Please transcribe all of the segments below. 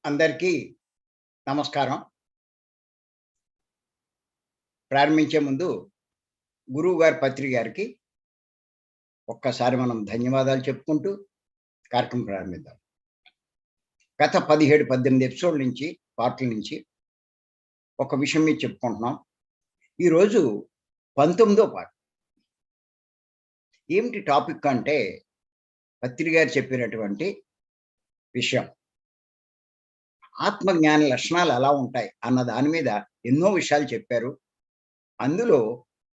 అందరికీ నమస్కారం. ప్రారంభించే ముందు గురువుగారి పత్రి గారికి ఒక్కసారి మనం ధన్యవాదాలు చెప్పుకుంటూ కార్యక్రమం ప్రారంభిద్దాం. గత 17, 18 ఎపిసోడ్‌ల నుంచి, పార్ట్‌ల నుంచి ఒక విషయం మీద చెప్పుకుంటున్నాం. ఈరోజు 19వ పార్ట్. ఏమిటి టాపిక్ అంటే పత్రి గారు చెప్పినటువంటి విషయం. ఆత్మజ్ఞాని లక్షణాలు ఎలా ఉంటాయి అన్న దాని మీద ఎన్నో విషయాలు చెప్పారు. అందులో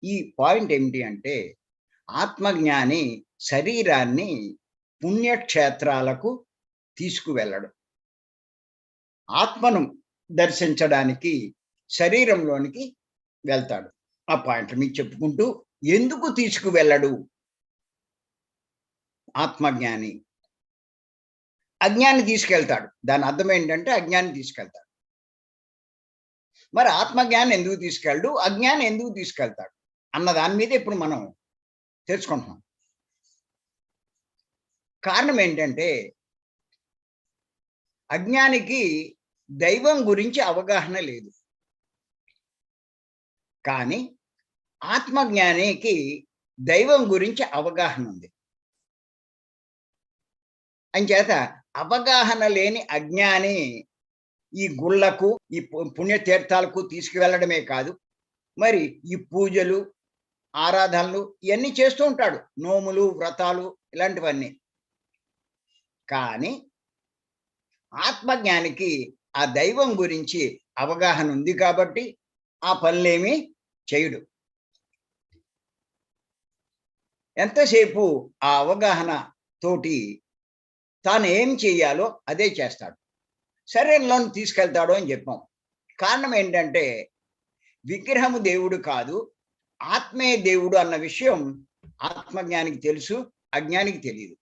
ఈ పాయింట్ ఏమిటి అంటే ఆత్మజ్ఞాని శరీరాన్ని పుణ్యక్షేత్రాలకు తీసుకువెళ్ళడు. ఆత్మను దర్శించడానికి శరీరంలోనికి వెళ్తాడు. ఆ పాయింట్ మీకు చెప్పుకుంటూ ఎందుకు తీసుకువెళ్ళడు ఆత్మజ్ఞాని? అజ్ఞాని తీసుకెళ్తాడు. దాని అర్థం ఏంటంటే అజ్ఞాని తీసుకెళ్తాడు. మరి ఆత్మజ్ఞాని ఎందుకు తీసుకెళ్ళడు, అజ్ఞాని ఎందుకు తీసుకెళ్తాడు అన్న దాని మీద ఇప్పుడు మనం తెలుసుకుంటున్నాం. కారణం ఏంటంటే అజ్ఞానికి దైవం గురించి అవగాహన లేదు. కానీ ఆత్మజ్ఞానికి దైవం గురించి అవగాహన ఉంది. అంచేత అవగాహన లేని అజ్ఞాని ఈ గుళ్ళకు, ఈ పుణ్యతీర్థాలకు తీసుకువెళ్ళడమే కాదు, మరి ఈ పూజలు, ఆరాధనలు ఇవన్నీ చేస్తూ ఉంటాడు. నోములు, వ్రతాలు ఇలాంటివన్నీ. కానీ ఆత్మజ్ఞానికి ఆ దైవం గురించి అవగాహన ఉంది కాబట్టి ఆ పనులేమీ చేయడు. ఎంతసేపు ఆ అవగాహన తోటి తాను ఏం చెయ్యాలో అదే చేస్తాడు. శరీరంలోని తీసుకెళ్తాడు అని చెప్పాం. కారణం ఏంటంటే విగ్రహము దేవుడు కాదు, ఆత్మే దేవుడు అన్న విషయం ఆత్మజ్ఞానికి తెలుసు, అజ్ఞానికి తెలియదు.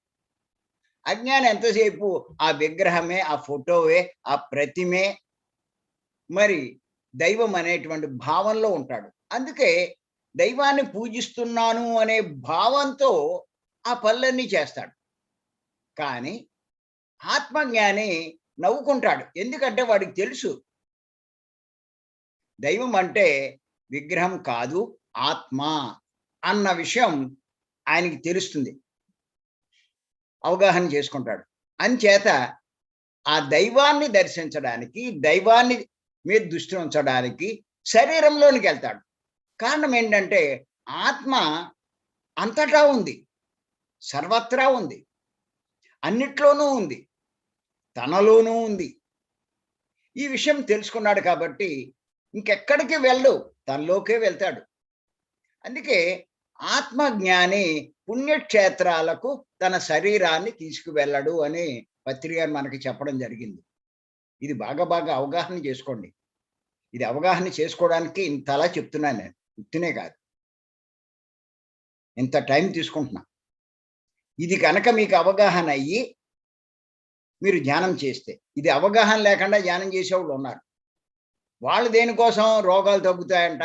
అజ్ఞాని ఎంతసేపు ఆ విగ్రహమే, ఆ ఫోటోవే, ఆ ప్రతిమే, మరి దైవం అనేటువంటి భావంలో ఉంటాడు. అందుకే దైవాన్ని పూజిస్తున్నాను అనే భావంతో ఆ పనులన్నీ చేస్తాడు. కానీ ఆత్మజ్ఞాని నవ్వుకుంటాడు. ఎందుకంటే వాడికి తెలుసు దైవం అంటే విగ్రహం కాదు, ఆత్మ అన్న విషయం ఆయనకి తెలుస్తుంది, అవగాహన చేసుకుంటాడు. అంచేత ఆ దైవాన్ని దర్శించడానికి, దైవాన్ని మీద దృష్టి ఉంచడానికి శరీరంలోనికి వెళ్తాడు. కారణం ఏంటంటే ఆత్మ అంతటా ఉంది, సర్వత్రా ఉంది, అన్నిట్లోనూ ఉంది, తనలోనూ ఉంది. ఈ విషయం తెలుసుకున్నాడు కాబట్టి ఇంకెక్కడికి వెళ్ళు, తనలోకే వెళ్తాడు. అందుకే ఆత్మజ్ఞాని పుణ్యక్షేత్రాలకు తన శరీరాన్ని తీసుకువెళ్ళడు అని పత్రిక మనకి చెప్పడం జరిగింది. ఇది బాగా అవగాహన చేసుకోండి. ఇది అవగాహన చేసుకోవడానికి ఇంతలా చెప్తున్నాను నేను, ఉత్తినే కాదు, ఇంత టైం తీసుకుంటున్నా. ఇది కనుక మీకు అవగాహన అయ్యి మీరు ధ్యానం చేస్తే, ఇది అవగాహన లేకుండా ధ్యానం చేసేవాళ్ళు ఉన్నారు. వాళ్ళు దేనికోసం రోగాలు తగ్గుతాయంట,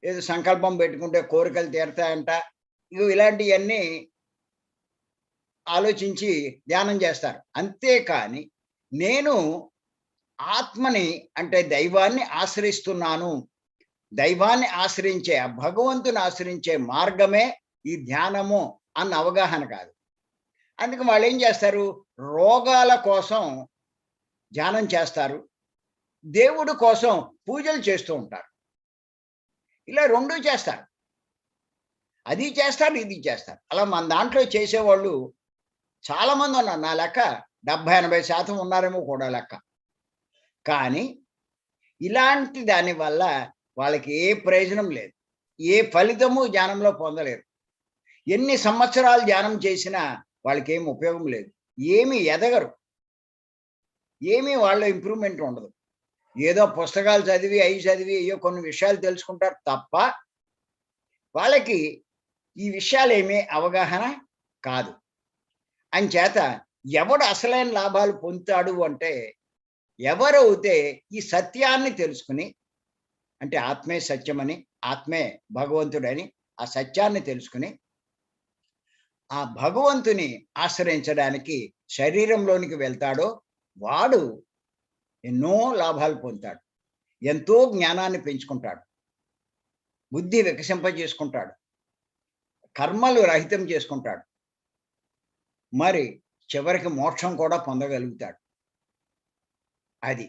ఏదో సంకల్పం పెట్టుకుంటే కోరికలు తీరుతాయంట, ఇలాంటివన్నీ ఆలోచించి ధ్యానం చేస్తారు. అంతేకాని నేను ఆత్మని అంటే దైవాన్ని ఆశ్రయిస్తున్నాను, దైవాన్ని ఆశ్రయించే, ఆ భగవంతుని ఆశ్రయించే మార్గమే ఈ ధ్యానము అన్న అవగాహన కాదు. అందుకే వాళ్ళు ఏం చేస్తారు, రోగాల కోసం ధ్యానం చేస్తారు, దేవుడి కోసం పూజలు చేస్తూ ఉంటారు. ఇలా రెండూ చేస్తారు. అది చేస్తారు, ఇది చేస్తారు. అలా మన దాంట్లో చేసేవాళ్ళు చాలామంది ఉన్నారు. నా లెక్క 70-80% ఉన్నారేమో కూడా లెక్క. కానీ ఇలాంటి దాని వల్ల వాళ్ళకి ఏ ప్రయోజనం లేదు, ఏ ఫలితము ధ్యానంలో పొందలేరు. ఎన్ని సంవత్సరాలు ధ్యానం చేసినా వాళ్ళకి ఏమి ఉపయోగం లేదు, ఏమీ ఎదగరు, ఏమీ వాళ్ళ ఇంప్రూవ్మెంట్ ఉండదు. ఏదో పుస్తకాలు చదివి, అవి చదివి ఏయో కొన్ని విషయాలు తెలుసుకుంటారు తప్ప వాళ్ళకి ఈ విషయాలేమీ అవగాహన కాదు. అంచేత ఎవడు అసలైన లాభాలు పొందుతాడు అంటే ఎవరైతే ఈ సత్యాన్ని తెలుసుకుని, అంటే ఆత్మే సత్యమని, ఆత్మే భగవంతుడని ఆ సత్యాన్ని తెలుసుకుని ఆ భగవంతుని ఆశ్రయించడానికి శరీరంలోనికి వెళ్తాడో వాడు ఎన్నో లాభాలు పొందుతాడు, ఎంతో జ్ఞానాన్ని పెంచుకుంటాడు, బుద్ధి వికసింపజేసుకుంటాడు, కర్మలు రహితం చేసుకుంటాడు, మరి చివరికి మోక్షం కూడా పొందగలుగుతాడు. అది.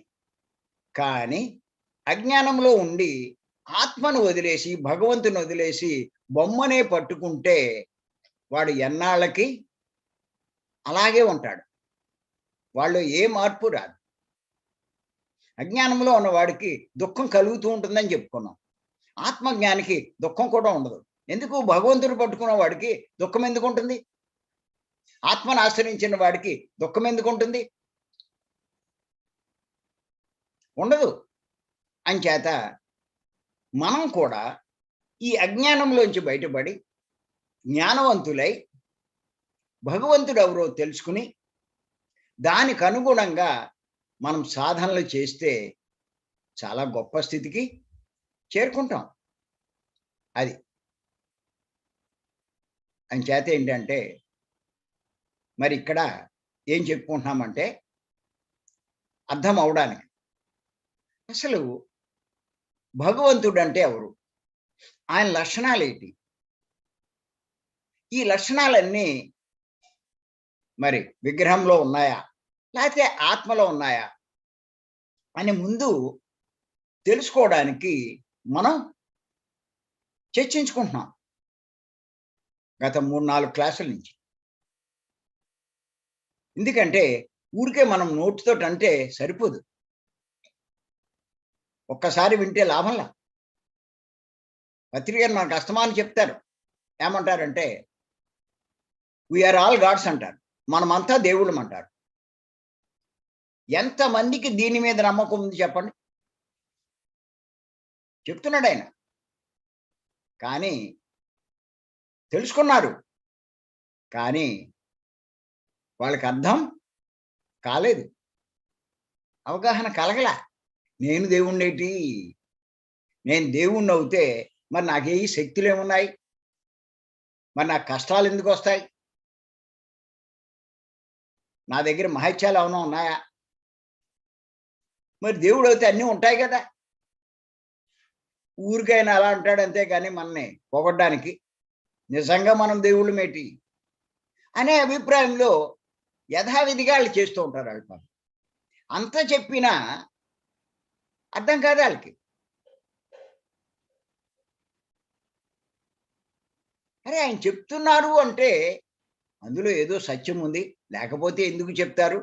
కానీ అజ్ఞానంలో ఉండి ఆత్మను వదిలేసి, భగవంతుని వదిలేసి బొమ్మనే పట్టుకుంటే వాడు ఎన్నాళ్ళకి అలాగే ఉంటాడు. వాళ్ళు ఏ మార్పు రాదు. అజ్ఞానంలో ఉన్నవాడికి దుఃఖం కలుగుతూ ఉంటుందని చెప్పుకున్నాం. ఆత్మజ్ఞానికి దుఃఖం కూడా ఉండదు. ఎందుకు? భగవంతుడు పట్టుకున్న వాడికి దుఃఖం ఎందుకు ఉంటుంది? ఆత్మను ఆశ్రయించిన వాడికి దుఃఖం ఎందుకు ఉంటుంది? ఉండదు. అంచేత మనం కూడా ఈ అజ్ఞానంలోంచి బయటపడి జ్ఞానవంతులై భగవంతుడు ఎవరో తెలుసుకుని దానికి అనుగుణంగా మనం సాధనలు చేస్తే చాలా గొప్ప స్థితికి చేరుకుంటాం. అది. అంచేత ఏంటంటే మరి ఇక్కడ ఏం చెప్పుకుంటున్నామంటే అర్థం అవడానికి అసలు భగవంతుడు అంటే ఎవరు, ఆయన లక్షణాలు ఏంటి, ఈ లక్షణాలన్నీ మరి విగ్రహంలో ఉన్నాయా లేకపోతే ఆత్మలో ఉన్నాయా అని ముందు తెలుసుకోవడానికి మనం చర్చించుకుంటున్నాం గత 3-4 క్లాసుల నుంచి. ఎందుకంటే ఊరికే మనం నోటితో అంటే సరిపోదు, ఒక్కసారి వింటే లాభంలా. పత్రికను మనకు అస్తమానం చెప్తారు. ఏమంటారంటే వీఆర్ ఆల్ గాడ్స్ అంటారు, మనమంతా దేవుళ్ళం అంటారు. ఎంతమందికి దీని మీద నమ్మకం ఉంది చెప్పండి? చెప్తున్నాడు ఆయన. కానీ తెలుసుకున్నారు, కానీ వాళ్ళకి అర్థం కాలేదు, అవగాహన కలగల. నేను దేవుణ్ణేటి, నేను దేవుణ్ణి అవుతే మరి నాకే శక్తులు ఏమున్నాయి, మరి నాకు కష్టాలు ఎందుకు వస్తాయి, నా దగ్గర మహత్యాలు ఏమైనా ఉన్నాయా? మరి దేవుడు అయితే అన్నీ ఉంటాయి కదా. ఊరికైనా అలా అంటాడు అంతే, కానీ మనని పొగడ్డానికి నిజంగా మనం దేవుళ్ళమేటి అనే అభిప్రాయంలో యథావిధిగా వాళ్ళు చేస్తూ ఉంటారు. వాళ్ళు అంత చెప్పినా అర్థం కాదు వాళ్ళకి. అరే ఆయన చెప్తున్నారు అంటే అందులో ఏదో సత్యం ఉంది, లేకపోతే ఎందుకు చెప్తారు?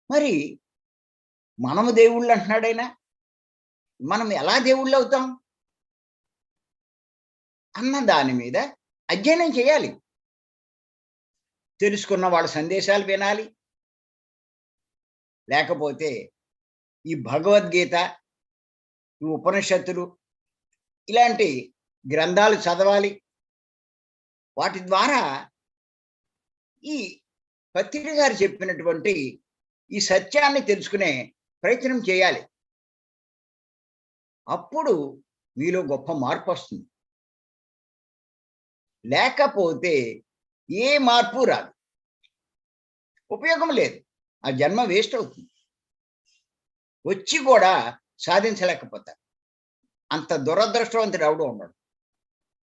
మరి మనము దేవుళ్ళు అంటున్నాడైనా, మనం ఎలా దేవుళ్ళు అవుతాం అన్న దాని మీద అధ్యయనం చేయాలి, తెలుసుకున్న వాళ్ళ సందేశాలు వినాలి, లేకపోతే ఈ భగవద్గీత, ఈ ఉపనిషత్తులు ఇలాంటి గ్రంథాలు చదవాలి. వాటి ద్వారా ఈ పత్రిక గారు చెప్పినటువంటి ఈ సత్యాన్ని తెలుసుకునే ప్రయత్నం చేయాలి. అప్పుడు మీలో గొప్ప మార్పు వస్తుంది. లేకపోతే ఏ మార్పు రాదు, ఉపయోగం లేదు, ఆ జన్మ వేస్ట్ అవుతుంది, వచ్చి కూడా సాధించలేకపోతారు. అంత దురదృష్టవంతుడు ఎవడో ఉండడు.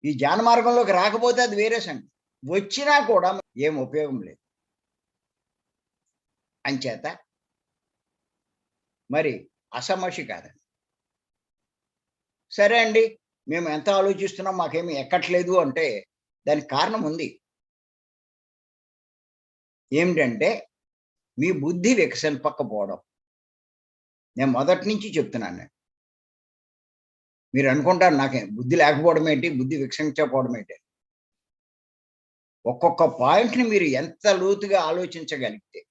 ఈ జ్ఞాన మార్గంలోకి రాకపోతే అది వేరే సంగతి, వచ్చినా కూడా ఏం ఉపయోగం లేదు. అంచేత మరి అసమస్య కాదండి. సరే అండి, మేము ఎంత ఆలోచిస్తున్నాం మాకేమీ ఎక్కట్లేదు అంటే దానికి కారణం ఉంది. ఏమిటంటే మీ బుద్ధి వికసింపకపోవడం. నేను మొదటి నుంచి చెప్తున్నాను. మీరు అనుకుంటారు నాకేం బుద్ధి లేకపోవడం ఏంటి, బుద్ధి వికసించకపోవడం ఏంటి. ఒక్కొక్క పాయింట్ని మీరు ఎంత లోతుగా ఆలోచించగలిగితే,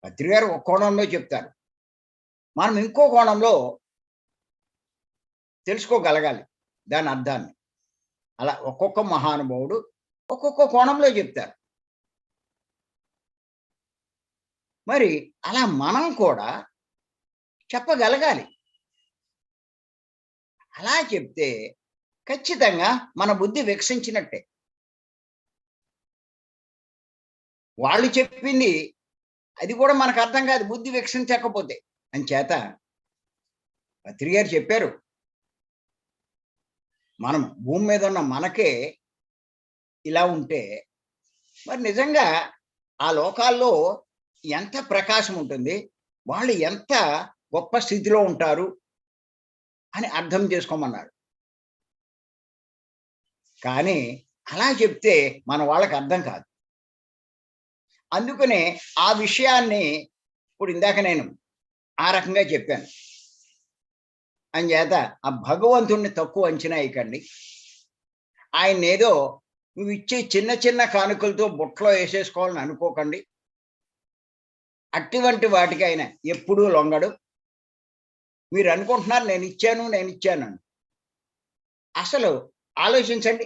పత్రిక గారు ఒక కోణంలో చెప్తారు, మనం ఇంకో కోణంలో తెలుసుకోగలగాలి దాని అర్థాన్ని. అలా ఒక్కొక్క మహానుభావుడు ఒక్కొక్క కోణంలో చెప్తారు. మరి అలా మనం కూడా చెప్పగలగాలి. అలా చెప్తే ఖచ్చితంగా మన బుద్ధి వికసించినట్టే. వాళ్ళు చెప్పింది అది కూడా మనకు అర్థం కాదు బుద్ధి వికసించకపోతే. అంచేత పత్రి గారు చెప్పారు, మనం భూమి మీద ఉన్న మనకే ఇలా ఉంటే మరి నిజంగా ఆ లోకాల్లో ఎంత ప్రకాశం ఉంటుంది, వాళ్ళు ఎంత గొప్ప స్థితిలో ఉంటారు అని అర్థం చేసుకోమన్నారు. కానీ అలా చెప్తే మన వాళ్ళకి అర్థం కాదు. అందుకనే ఆ విషయాన్ని ఇప్పుడు ఇందాక నేను ఆ రకంగా చెప్పాను. అంచేత ఆ భగవంతుణ్ణి తక్కువ అంచనా వేయకండి. ఆయన్నేదో నువ్వు ఇచ్చే చిన్న చిన్న కానుకలతో బుట్టలో వేసేసుకోవాలని అనుకోకండి. అటువంటి వాటికి ఆయన ఎప్పుడూ లొంగడు. మీరు అనుకుంటున్నారు నేను ఇచ్చాను అని. అసలు ఆలోచించండి.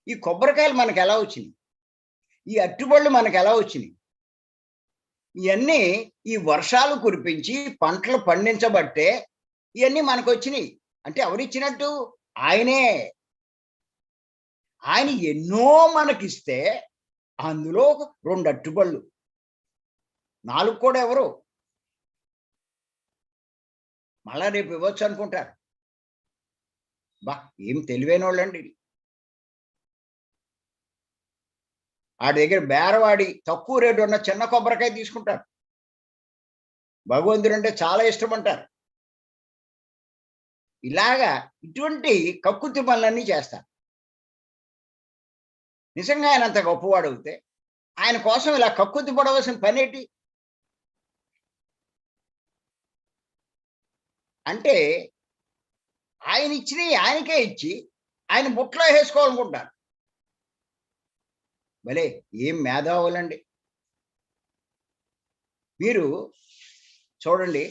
ఈ కొబ్బరికాయలు మనకు ఎలా వచ్చినాయి? ఈ అరటిపళ్ళు మనకు ఎలా వచ్చినాయి? ఇవన్నీ ఈ వర్షాలు కురిపించి పంటలు పండించబట్టే ఇవన్నీ మనకొచ్చినాయి. అంటే ఎవరిచ్చినట్టు? ఆయనే. ఆయన ఎన్నో మనకిస్తే అందులో 2 అరటిపళ్ళు, 4 కూడా ఎవరు మళ్ళా రేపు ఇవ్వచ్చు అనుకుంటారు. ఏం తెలివైనోళ్ళండి. ఆడి దగ్గర బేరవాడి తక్కువ రేటు ఉన్న చిన్న కొబ్బరికాయ తీసుకుంటారు. భగవంతుడు అంటే చాలా ఇష్టం అంటారు. ఇలాగా ఇటువంటి కక్కుర్తి పనులన్నీ చేస్తారు. నిజంగా ఆయన అంత గొప్పవాడు అవుతే ఆయన కోసం ఇలా కక్కుర్తి పడవలసిన పనేటి? అంటే ఆయన ఇచ్చినవి ఆయనకే ఇచ్చి ఆయన బుట్టలో వేసుకోవాలనుకుంటారు. భలే ఏం మేధావులండి. మీరు చూడండి,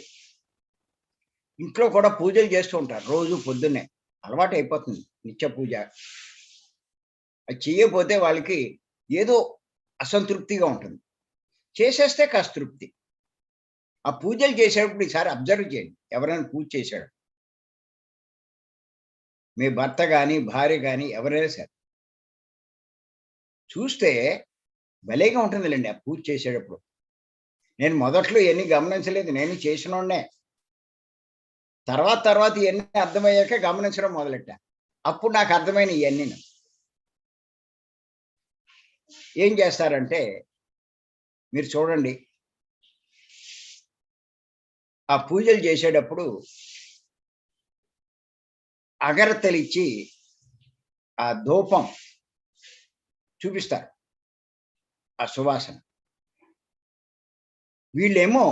ఇంట్లో కూడా పూజలు చేస్తూ ఉంటారు రోజు పొద్దున్నే. అలవాటు అయిపోతుంది నిత్య పూజ. అది చేయకపోతే వాళ్ళకి ఏదో అసంతృప్తిగా ఉంటుంది. చేసేస్తే కాస్త తృప్తి. ఆ పూజలు చేసేటప్పుడు ఈసారి అబ్జర్వ్ చేయండి. ఎవరైనా పూజ చేశాడు, మీ భర్త కానీ భార్య కానీ ఎవరైనా సరే చూస్తే భలేగా ఉంటుందిలేండి ఆ పూజ చేసేటప్పుడు. నేను మొదట్లో ఇవన్నీ గమనించలేదు, నేను చేసినోడ్నే. తర్వాత ఇవన్నీ అర్థమయ్యాక గమనించడం మొదలెట్టా. అప్పుడు నాకు అర్థమైన ఇవన్నీ ఏం చేస్తారంటే మీరు చూడండి, ఆ పూజలు చేసేటప్పుడు అగరత్తలిచ్చి ఆ ధూపం చూపిస్తారు, ఆ సువాసన. వీళ్ళేమో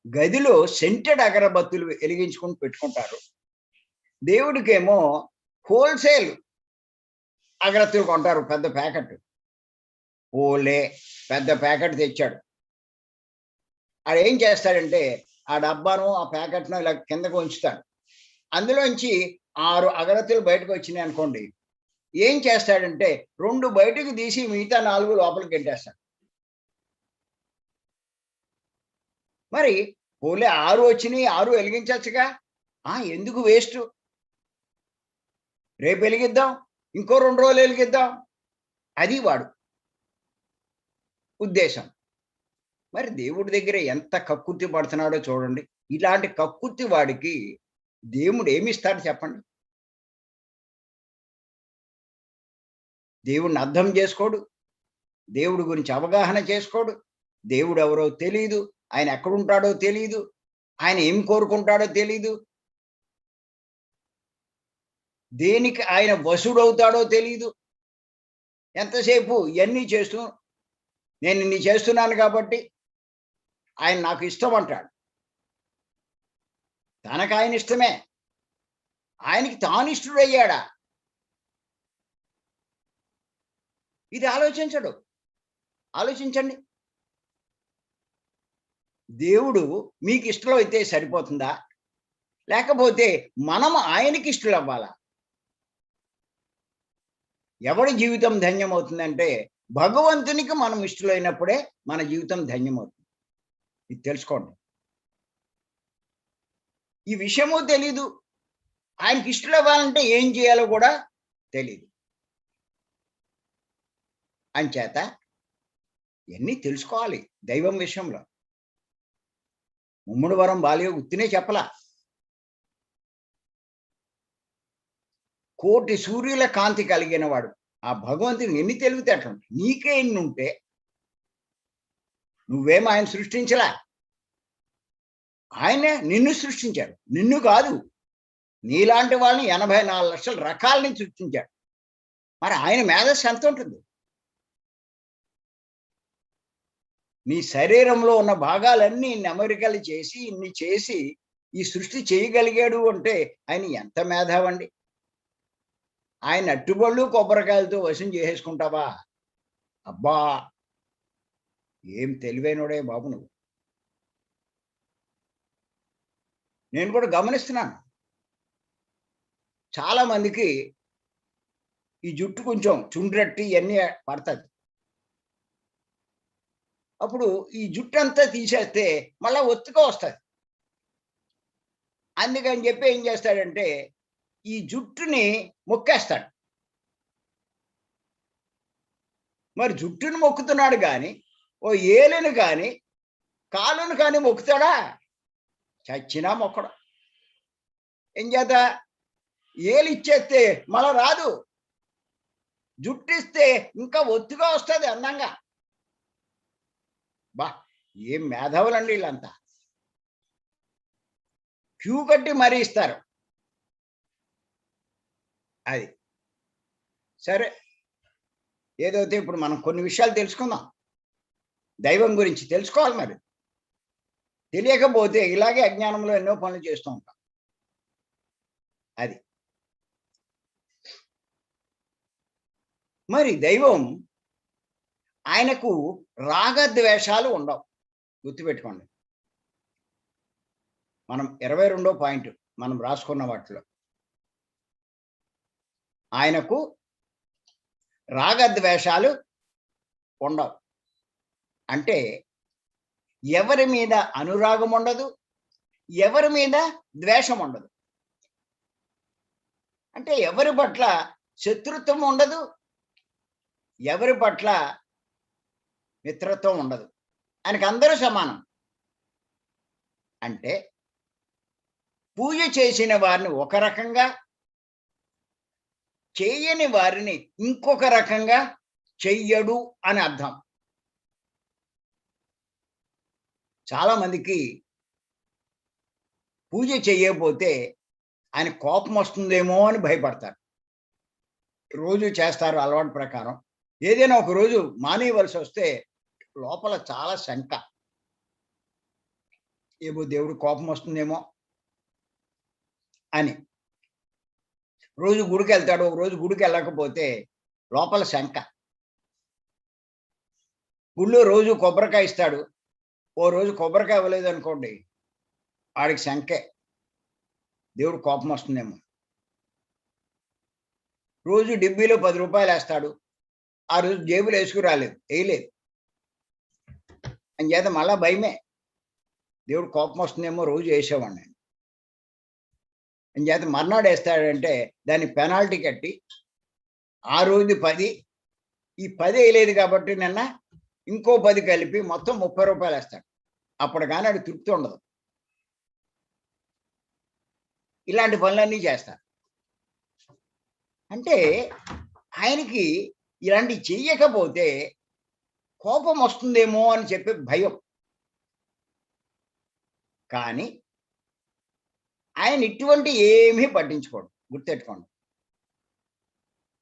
గదిలో సెంటెడ్ అగరబత్తులు వెలిగించుకొని పెట్టుకుంటారు. దేవుడికేమో హోల్సేల్ అగరత్తులు కొంటారు, పెద్ద ప్యాకెట్. ఓలే పెద్ద ప్యాకెట్ తెచ్చాడు. ఆడేం చేస్తాడంటే ఆ డబ్బాను ఆ ప్యాకెట్ను ఇలా కిందకు ఉంచుతాడు. అందులోంచి 6 అగరత్తులు బయటకు వచ్చినాయి అనుకోండి, ఏం చేస్తాడంటే 2 బయటకు తీసి మిగతా 4 లోపలికి గెంటేస్తాడు. మరి పోలే 6 వచ్చినాయి, 6 వెలిగించచ్చుగా. ఎందుకు వేస్ట్? రేపు వెలిగిద్దాం, ఇంకో 2 రోజులు వెలిగిద్దాం. అది వాడు ఉద్దేశం. మరి దేవుడి దగ్గర ఎంత కక్కుర్తి పడుతున్నాడో చూడండి. ఇలాంటి కక్కుర్తి వాడికి దేవుడు ఏమిస్తాడు చెప్పండి? దేవుడిని అర్థం చేసుకోడు, దేవుడి గురించి అవగాహన చేసుకోడు, దేవుడు ఎవరో తెలీదు, ఆయన ఎక్కడుంటాడో తెలీదు, ఆయన ఏం కోరుకుంటాడో తెలీదు, దేనికి ఆయన వశుడవుతాడో తెలీదు. ఎంతసేపు ఇవన్నీ చేస్తూ నేను ఇన్ని చేస్తున్నాను కాబట్టి ఆయన నాకు ఇష్టం అంటాడు. తనకు ఆయన ఇష్టమే, ఆయనకి తాను ఇష్టడయ్యాడా? ఇది ఆలోచించడు. ఆలోచించండి. దేవుడు మీకు ఇష్టం అయితే సరిపోతుందా? లేకపోతే మనం ఆయనకి ఇష్టలు అవ్వాలా? ఎవడి జీవితం ధన్యమవుతుందంటే భగవంతునికి మనం ఇష్టలైనప్పుడే మన జీవితం ధన్యమవుతుంది. ఇది తెలుసుకోండి. ఈ విషయము తెలీదు, ఆయనకి ఇష్టలు అవ్వాలంటే ఏం చేయాలో కూడా తెలీదు. అంచేత ఇవన్నీ తెలుసుకోవాలి. దైవం విషయంలో. ముమ్ముడు వరం బాలయోగి ఉత్తినే చెప్పలా. కోటి సూర్యుల కాంతి కలిగిన వాడు ఆ భగవంతుని ఎన్ని తెలివితేటలు నీకే ఎన్ని ఉంటే నువ్వేం ఆయన సృష్టించలా. ఆయనే నిన్ను సృష్టించాడు, నిన్ను కాదు, నీలాంటి వాళ్ళని 84 లక్షల రకాలని సృష్టించాడు. మరి ఆయన మేధస్సు ఎంత ఉంటుంది? నీ శరీరంలో ఉన్న భాగాలన్నీ అమరికలు చేసి ఇన్ని చేసి ఈ సృష్టి చేయగలిగాడు అంటే ఆయన ఎంత మేధావండి. ఆయన అట్టుబళ్ళు కొబ్బరికాయలతో వశం చేసేసుకుంటావా? అబ్బా, ఏం తెలివైనోడే బాబు నువ్వు. నేను కూడా గమనిస్తున్నాను, చాలా మందికి ఈ జుట్టు కొంచెం చుండ్రట్టి ఇవన్నీ పడుతుంది. అప్పుడు ఈ జుట్టు అంతా తీసేస్తే మళ్ళా ఒత్తుగా వస్తుంది. అందుకని చెప్పి ఏం చేస్తాడంటే ఈ జుట్టుని మొక్కేస్తాడు. మరి జుట్టుని మొక్కుతున్నాడు కానీ ఓ ఏలును కానీ కాలును కానీ మొక్కుతాడా? చచ్చినా మొక్కడు. ఏం చేత? ఏలు ఇచ్చేస్తే మళ్ళా రాదు, జుట్టు ఇస్తే ఇంకా ఒత్తుగా వస్తుంది అందంగా. బా, ఏం మేధావులండి వీళ్ళంతా. క్యూ కట్టి మరీ ఇస్తారు. అది సరే, ఏదైతే ఇప్పుడు మనం కొన్ని విషయాలు తెలుసుకుందాం. దైవం గురించి తెలుసుకోవాలి. మరి తెలియకపోతే ఇలాగే అజ్ఞానంలో ఎన్నో పనులు చేస్తూ ఉంటాం. అది మరి దైవం ఆయనకు రాగద్వేషాలు ఉండవు, గుర్తుపెట్టుకోండి. మనం 22వ పాయింట్ మనం రాసుకున్న వాటిలో ఆయనకు రాగద్వేషాలు ఉండవు. అంటే ఎవరి మీద అనురాగం ఉండదు, ఎవరి మీద ద్వేషం ఉండదు. అంటే ఎవరి పట్ల శత్రుత్వం ఉండదు, ఎవరి పట్ల మిత్రత్వం ఉండదు. ఆయనకు అందరూ సమానం. అంటే పూజ చేసిన వారిని ఒక రకంగా, చేయని వారిని ఇంకొక రకంగా చెయ్యడు అని అర్థం. చాలా మందికి పూజ చేయకపోతే ఆయన కోపం వస్తుందేమో అని భయపడతారు. రోజు చేస్తారు అలవాటు ప్రకారం. ఏదైనా ఒక రోజు మానేయవలసి వస్తే లోపల చాలా శంక, ఏమో దేవుడు కోపం వస్తుందేమో అని. రోజు గుడికి వెళ్తాడు, ఒక రోజు గుడికి వెళ్ళకపోతే లోపల శంక. గుళ్ళో రోజు కొబ్బరికాయ ఇస్తాడు, ఓ రోజు కొబ్బరికాయ ఇవ్వలేదు అనుకోండి, వాడికి శంకే, దేవుడు కోపం వస్తుందేమో. రోజు డిబ్బీలో 10 రూపాయలు వేస్తాడు, ఆ రోజు జేబులు వేసుకురాలేదు, వేయలేదు అని చేత మళ్ళా భయమే, దేవుడు కోపం వస్తుందేమో, రోజు వేసేవాడిని అని చేత మర్నాడు వేస్తాడంటే దాన్ని పెనాల్టీ కట్టి ఆ రోజు 10, ఈ 10 వేయలేదు కాబట్టి నిన్న ఇంకో 10 కలిపి మొత్తం 30 రూపాయలు వేస్తాడు. అప్పుడు కానీ అది తృప్తి ఉండదు. ఇలాంటి పనులన్నీ చేస్తారు. అంటే ఆయనకి ఇలాంటి చెయ్యకపోతే కోపం వస్తుందేమో అని చెప్పి భయం. కానీ ఆయన ఇటువంటి ఏమీ పట్టించుకోడు, గుర్తెట్టుకోండి.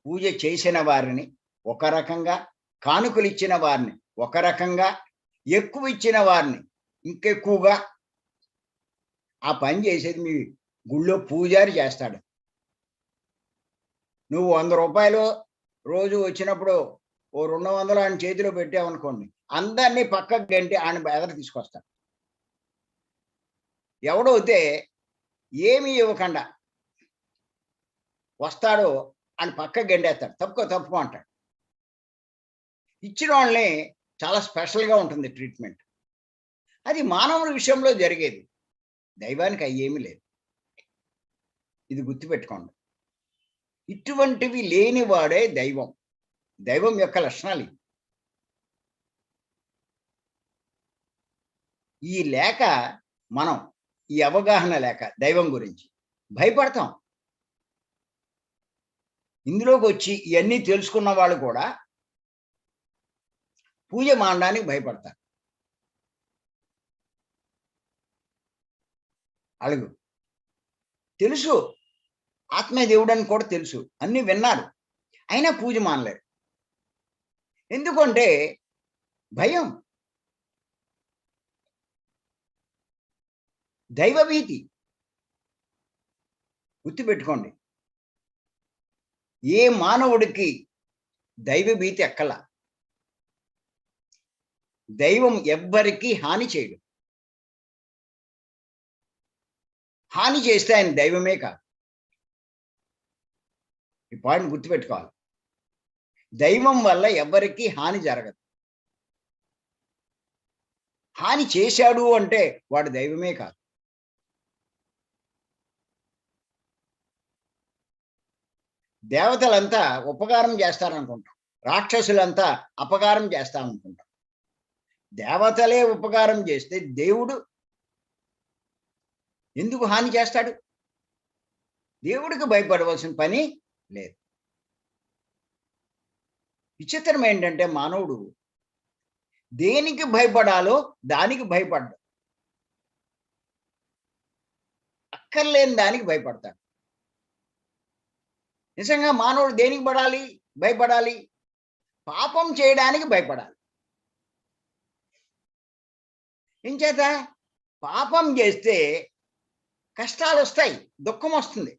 పూజ చేసిన వారిని ఒక రకంగా, కానుకలు ఇచ్చిన వారిని ఒక రకంగా, ఎక్కువ ఇచ్చిన వారిని ఇంకెక్కువగా. ఆ పని చేసేది మీ గుళ్ళో పూజారి చేస్తాడు. నువ్వు 100 రూపాయలు రోజు వచ్చినప్పుడు ఓ 200 ఆయన చేతిలో పెట్టావనుకోండి, అందరినీ పక్కకు గంటి ఆయన ఎదర తీసుకొస్తాడు. ఎవడైతే ఏమీ ఇవ్వకుండా వస్తాడో ఆయన పక్కకు గంటేస్తాడు, తప్పుకో అంటాడు. ఇచ్చిన వాళ్ళని చాలా స్పెషల్గా ఉంటుంది ట్రీట్మెంట్. అది మానవుల విషయంలో జరిగేది, దైవానికి అయ్యేమీ లేదు. ఇది గుర్తుపెట్టుకోండి. ఇటువంటివి లేనివాడే దైవం. దైవం యొక్క లక్షణాలు. ఈ లేక మనం ఈ అవగాహన లేక దైవం గురించి భయపడతాం. ఇందులోకి వచ్చి ఇవన్నీ తెలుసుకున్న వాళ్ళు కూడా పూజ మానడానికి భయపడతారు. అడుగు తెలుసు, ఆత్మే దేవుడని కూడా తెలుసు, అన్ని విన్నారు, అయినా పూజ మానలేరు. ఎందుకంటే భయం, దైవభీతి. గుర్తుపెట్టుకోండి, ఏ మానవుడికి దైవభీతి ఎక్కల. దైవం ఎవ్వరికీ హాని చేయడు. హాని చేస్తే ఆయన దైవమే కాదు. ఈ పాయింట్ గుర్తుపెట్టుకోవాలి. దైవం వల్ల ఎవ్వరికీ హాని జరగదు. హాని చేశాడు అంటే వాడు దైవమే కాదు. దేవతలంతా ఉపకారం చేస్తారనుకుంటాం, రాక్షసులంతా అపకారం చేస్తామనుకుంటాం. దేవతలే ఉపకారం చేస్తే దేవుడు ఎందుకు హాని చేస్తాడు? దేవుడికి భయపడవలసిన పని లేదు. విచిత్రం ఏంటంటే మానవుడు దేనికి భయపడాలో దానికి భయపడ్డాడు, అక్కర్లేని దానికి భయపడతాడు. నిజంగా మానవుడు దేనికి భయపడాలి? పాపం చేయడానికి భయపడాలి. ఇంచేత పాపం చేస్తే కష్టాలు వస్తాయి, దుఃఖం వస్తుంది,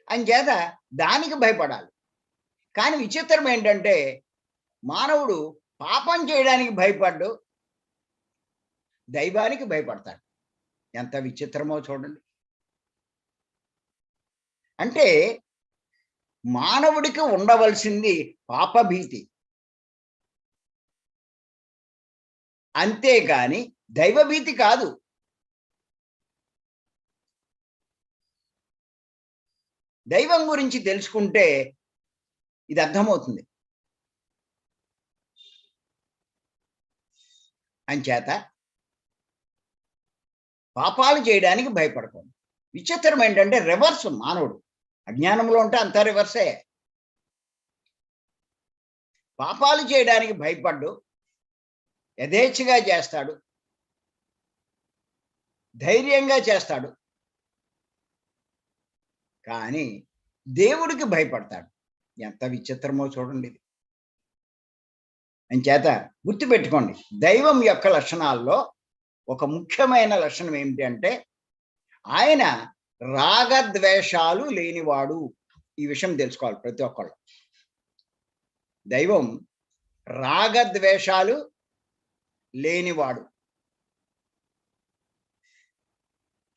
అంచేత దానికి భయపడాలి. కానీ విచిత్రం ఏంటంటే మానవుడు పాపం చేయడానికి భయపడ్డు, దైవానికి భయపడతాడు. ఎంత విచిత్రమో చూడండి. అంటే మానవుడికి ఉండవలసింది పాపభీతి, అంతేగాని దైవభీతి కాదు. దైవం గురించి తెలుసుకుంటే ఇది అర్థమవుతుంది. అంచేత పాపాలు చేయడానికి భయపడకూడదు. విచిత్రం ఏంటంటే రివర్స్ మానవుడు. అజ్ఞానంలో ఉంటే అంతా రివర్సే. పాపాలు చేయడానికి భయపడ్డు, యథేచ్ఛగా చేస్తాడు, ధైర్యంగా చేస్తాడు, కానీ దేవుడికి భయపడతాడు. ఎంత విచిత్రమో చూడండి ఇది. అంచేత గుర్తుపెట్టుకోండి, దైవం యొక్క లక్షణాల్లో ఒక ముఖ్యమైన లక్షణం ఏమిటి అంటే ఆయన రాగద్వేషాలు లేనివాడు. ఈ విషయం తెలుసుకోవాలి ప్రతి ఒక్కళ్ళు. దైవం రాగద్వేషాలు లేనివాడు.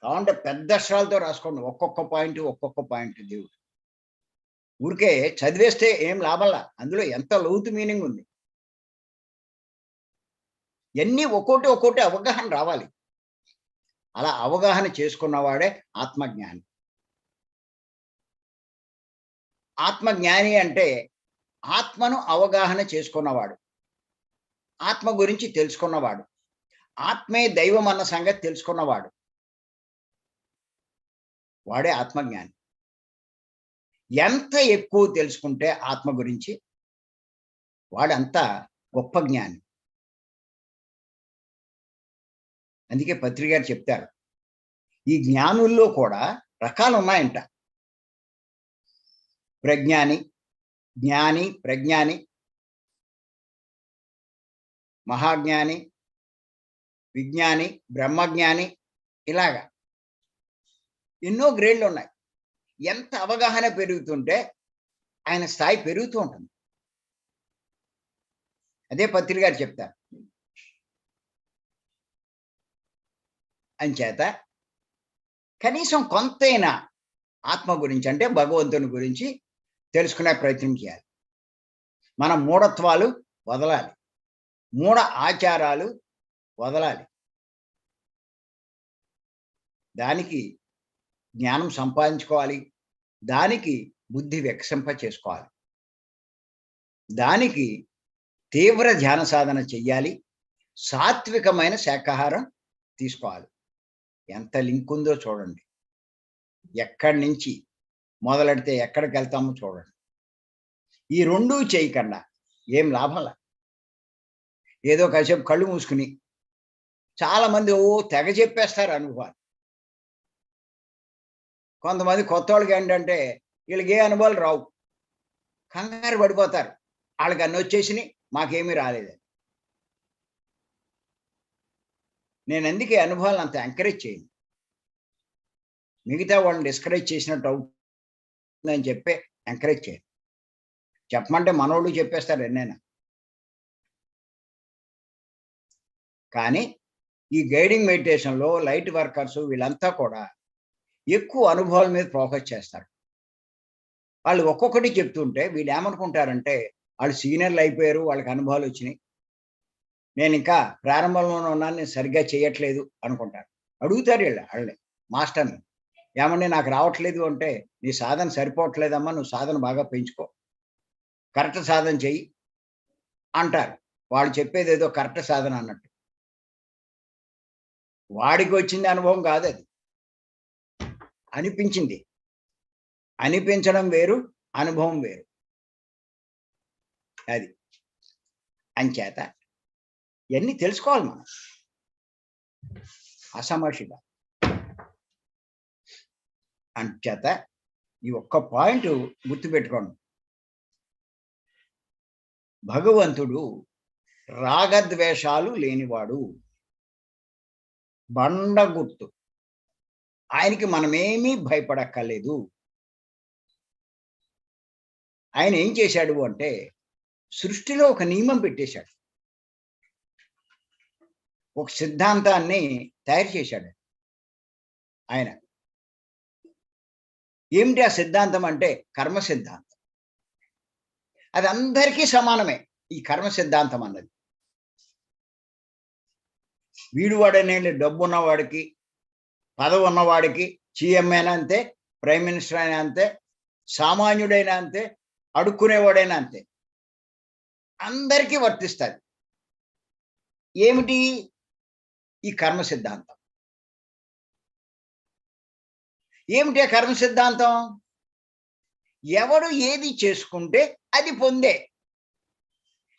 కావంటే పెద్ద అక్షరాలతో రాసుకోండి, ఒక్కొక్క పాయింట్ దేవుడు. ఊరికే చదివేస్తే ఏం లాభంలా, అందులో ఎంత లోతు మీనింగ్ ఉంది. ఎన్ని ఒక్కోటి అవగాహన రావాలి. అలా అవగాహన చేసుకున్నవాడే ఆత్మజ్ఞాని. ఆత్మజ్ఞాని అంటే ఆత్మను అవగాహన చేసుకున్నవాడు, ఆత్మ గురించి తెలుసుకున్నవాడు, ఆత్మే దైవం అన్న సంగతి తెలుసుకున్నవాడు, వాడే ఆత్మజ్ఞాని. ఎంత ఎక్కువ తెలుసుకుంటే ఆత్మ గురించి వాడంత గొప్ప జ్ఞాని. అందుకే పత్రి గారు చెప్తారు, ఈ జ్ఞానుల్లో కూడా రకాలు ఉన్నాయంట. ప్రజ్ఞాని, జ్ఞాని, ప్రజ్ఞాని, మహాజ్ఞాని, విజ్ఞాని, బ్రహ్మజ్ఞాని, ఇలాగా ఎన్నో గ్రేడ్లు ఉన్నాయి. ఎంత అవగాహన పెరుగుతుంటే ఆయన స్థాయి పెరుగుతూ ఉంటుంది. అదే పత్రి గారు చెప్తారు. అంచేత కనీసం కొంతైనా ఆత్మ గురించి అంటే భగవంతుని గురించి తెలుసుకునే ప్రయత్నం చేయాలి. మన మూఢత్వాలు వదలాలి, మూఢ ఆచారాలు వదలాలి. దానికి జ్ఞానం సంపాదించుకోవాలి, దానికి బుద్ధి వికసింప చేసుకోవాలి, దానికి తీవ్ర ధ్యాన సాధన చెయ్యాలి. సాత్వికమైన శాకాహారం తీసుకోవాలి. ఎంత లింక్ ఉందో చూడండి. ఎక్కడి నుంచి మొదలెడితే ఎక్కడికి వెళ్తామో చూడండి. ఈ రెండూ చేయకుండా ఏం లాభంలా. ఏదో కాసేపు కళ్ళు మూసుకుని చాలా మంది తెగ చెప్పేస్తారు అనుభవాలు. కొంతమంది కొత్త వాళ్ళకి ఏంటంటే వీళ్ళకి ఏ అనుభవాలు రావు, కంగారు పడిపోతారు. వాళ్ళకి అన్నీ వచ్చేసినాయి, మాకేమీ రాలేదని. నేను అందుకే అనుభవాలను అంత ఎంకరేజ్ చేయను. మిగతా వాళ్ళని డిస్కరేజ్ చేసినట్టు అవుతుందని చెప్పి ఎంకరేజ్ చేయను. చెప్పమంటే మనోళ్ళు చెప్పేస్తారు ఎన్నైనా. కానీ ఈ గైడింగ్ మెడిటేషన్లో లైట్ వర్కర్స్ వీళ్ళంతా కూడా ఎక్కువ అనుభవాల మీద ఫోకస్ చేస్తారు. వాళ్ళు ఒక్కొక్కటి చెప్తుంటే వీళ్ళు ఏమనుకుంటారంటే వాళ్ళు సీనియర్లు అయిపోయారు, వాళ్ళకి అనుభవాలు వచ్చినాయి, నేను ఇంకా ప్రారంభంలోనే ఉన్నాను, నేను సరిగ్గా చేయట్లేదు అనుకుంటారు. అడుగుతారు వాళ్ళని మాస్టర్ని, ఏమంటే నాకు రావట్లేదు అంటే, నీ సాధన సరిపోవట్లేదమ్మా, నువ్వు సాధన బాగా పెంచుకో, కరెక్ట్ సాధన చెయ్యి అంటారు. వాళ్ళు చెప్పేది ఏదో కరెక్ట్ సాధన అన్నట్టు. వాడికి వచ్చింది అనుభవం కాదు, అది అనిపించింది. అనిపించడం వేరు, అనుభవం వేరు. అది అంచేత ఇవన్నీ తెలుసుకోవాలి మనం అసమర్షిగా. అంచేత ఈ ఒక్క పాయింట్ గుర్తుపెట్టుకోండి. భగవంతుడు రాగద్వేషాలు లేనివాడు, బండ గుర్తు. ఆయనకి మనమేమీ భయపడక్కర్లేదు. ఆయన ఏం చేశాడు అంటే సృష్టిలో ఒక నియమం పెట్టేశాడు, ఒక సిద్ధాంతాన్ని తయారు చేశాడు ఆయన. ఏమిటి ఆ సిద్ధాంతం అంటే కర్మ సిద్ధాంతం. అది అందరికీ సమానమే ఈ కర్మ సిద్ధాంతం అన్నది. వీడు వాడనే డబ్బు ఉన్నవాడికి, పదవి ఉన్నవాడికి, సీఎం అయినా అంతే, ప్రైమ్ మినిస్టర్ అయినా అంతే, సామాన్యుడైనా అంతే, అడుక్కునేవాడైనా అంతే, అందరికీ వర్తిస్తుంది. ఏమిటి ఈ కర్మ సిద్ధాంతం? ఏమిటి ఆ కర్మ సిద్ధాంతం? ఎవడు ఏది చేసుకుంటే అది పొందే,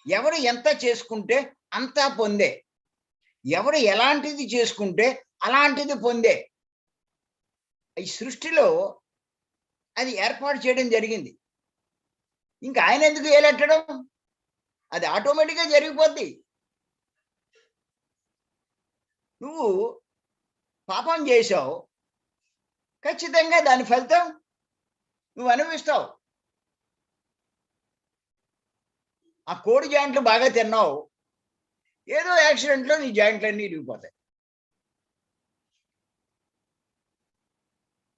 ఎవడు ఎంత చేసుకుంటే అంతా పొందే, ఎవడు ఎలాంటిది చేసుకుంటే అలాంటిది పొందే. ఈ సృష్టిలో అది ఏర్పాటు చేయడం జరిగింది. ఇంకా ఆయన ఎందుకు ఏలెట్టడం? అది ఆటోమేటిక్గా జరిగిపోద్ది. నువ్వు పాపం చేసావు, ఖచ్చితంగా దాని ఫలితం నువ్వు అనుభవిస్తావు. ఆ కోడి జాయింట్లు బాగా తిన్నావు, ఏదో యాక్సిడెంట్లో నీ జాయింట్లన్నీ ఇరిగిపోతాయి.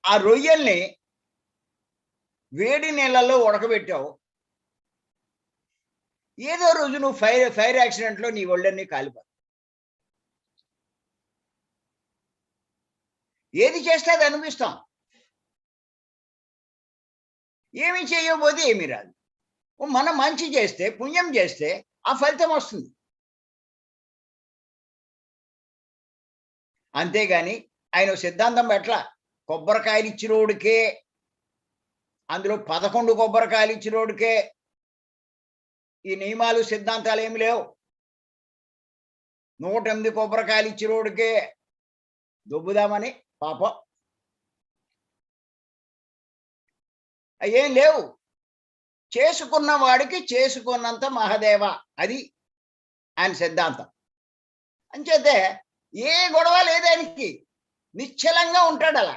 ఆ రొయ్యల్ని వేడి నీళ్ళల్లో ఉడకబెట్టావు, ఏదో రోజు నువ్వు ఫైర్ యాక్సిడెంట్లో నీ ఒళ్ళన్నీ కాలిపోతాయి. ఏది చేస్తే అది అనిపిస్తాం. ఏమి చేయకపోతే ఏమీ రాదు. మనం మంచి చేస్తే, పుణ్యం చేస్తే ఆ ఫలితం వస్తుంది. అంతేగాని ఆయన సిద్ధాంతం ఎట్లా, కొబ్బరికాయలు ఇచ్చినోడికే, అందులో 11 కొబ్బరికాయలు ఇచ్చినోడికే ఈ నియమాలు సిద్ధాంతాలు ఏమి లేవు. 108 కొబ్బరికాయలు ఇచ్చినోడికే దొబ్బుదామని పాపం ఏం లేవు. చేసుకున్న వాడికి చేసుకున్నంత మహదేవ, అది ఆయన సిద్ధాంతం. అంచేతే ఏ గొడవ లేదు ఆయనకి, నిశ్చలంగా ఉంటాడు అలా.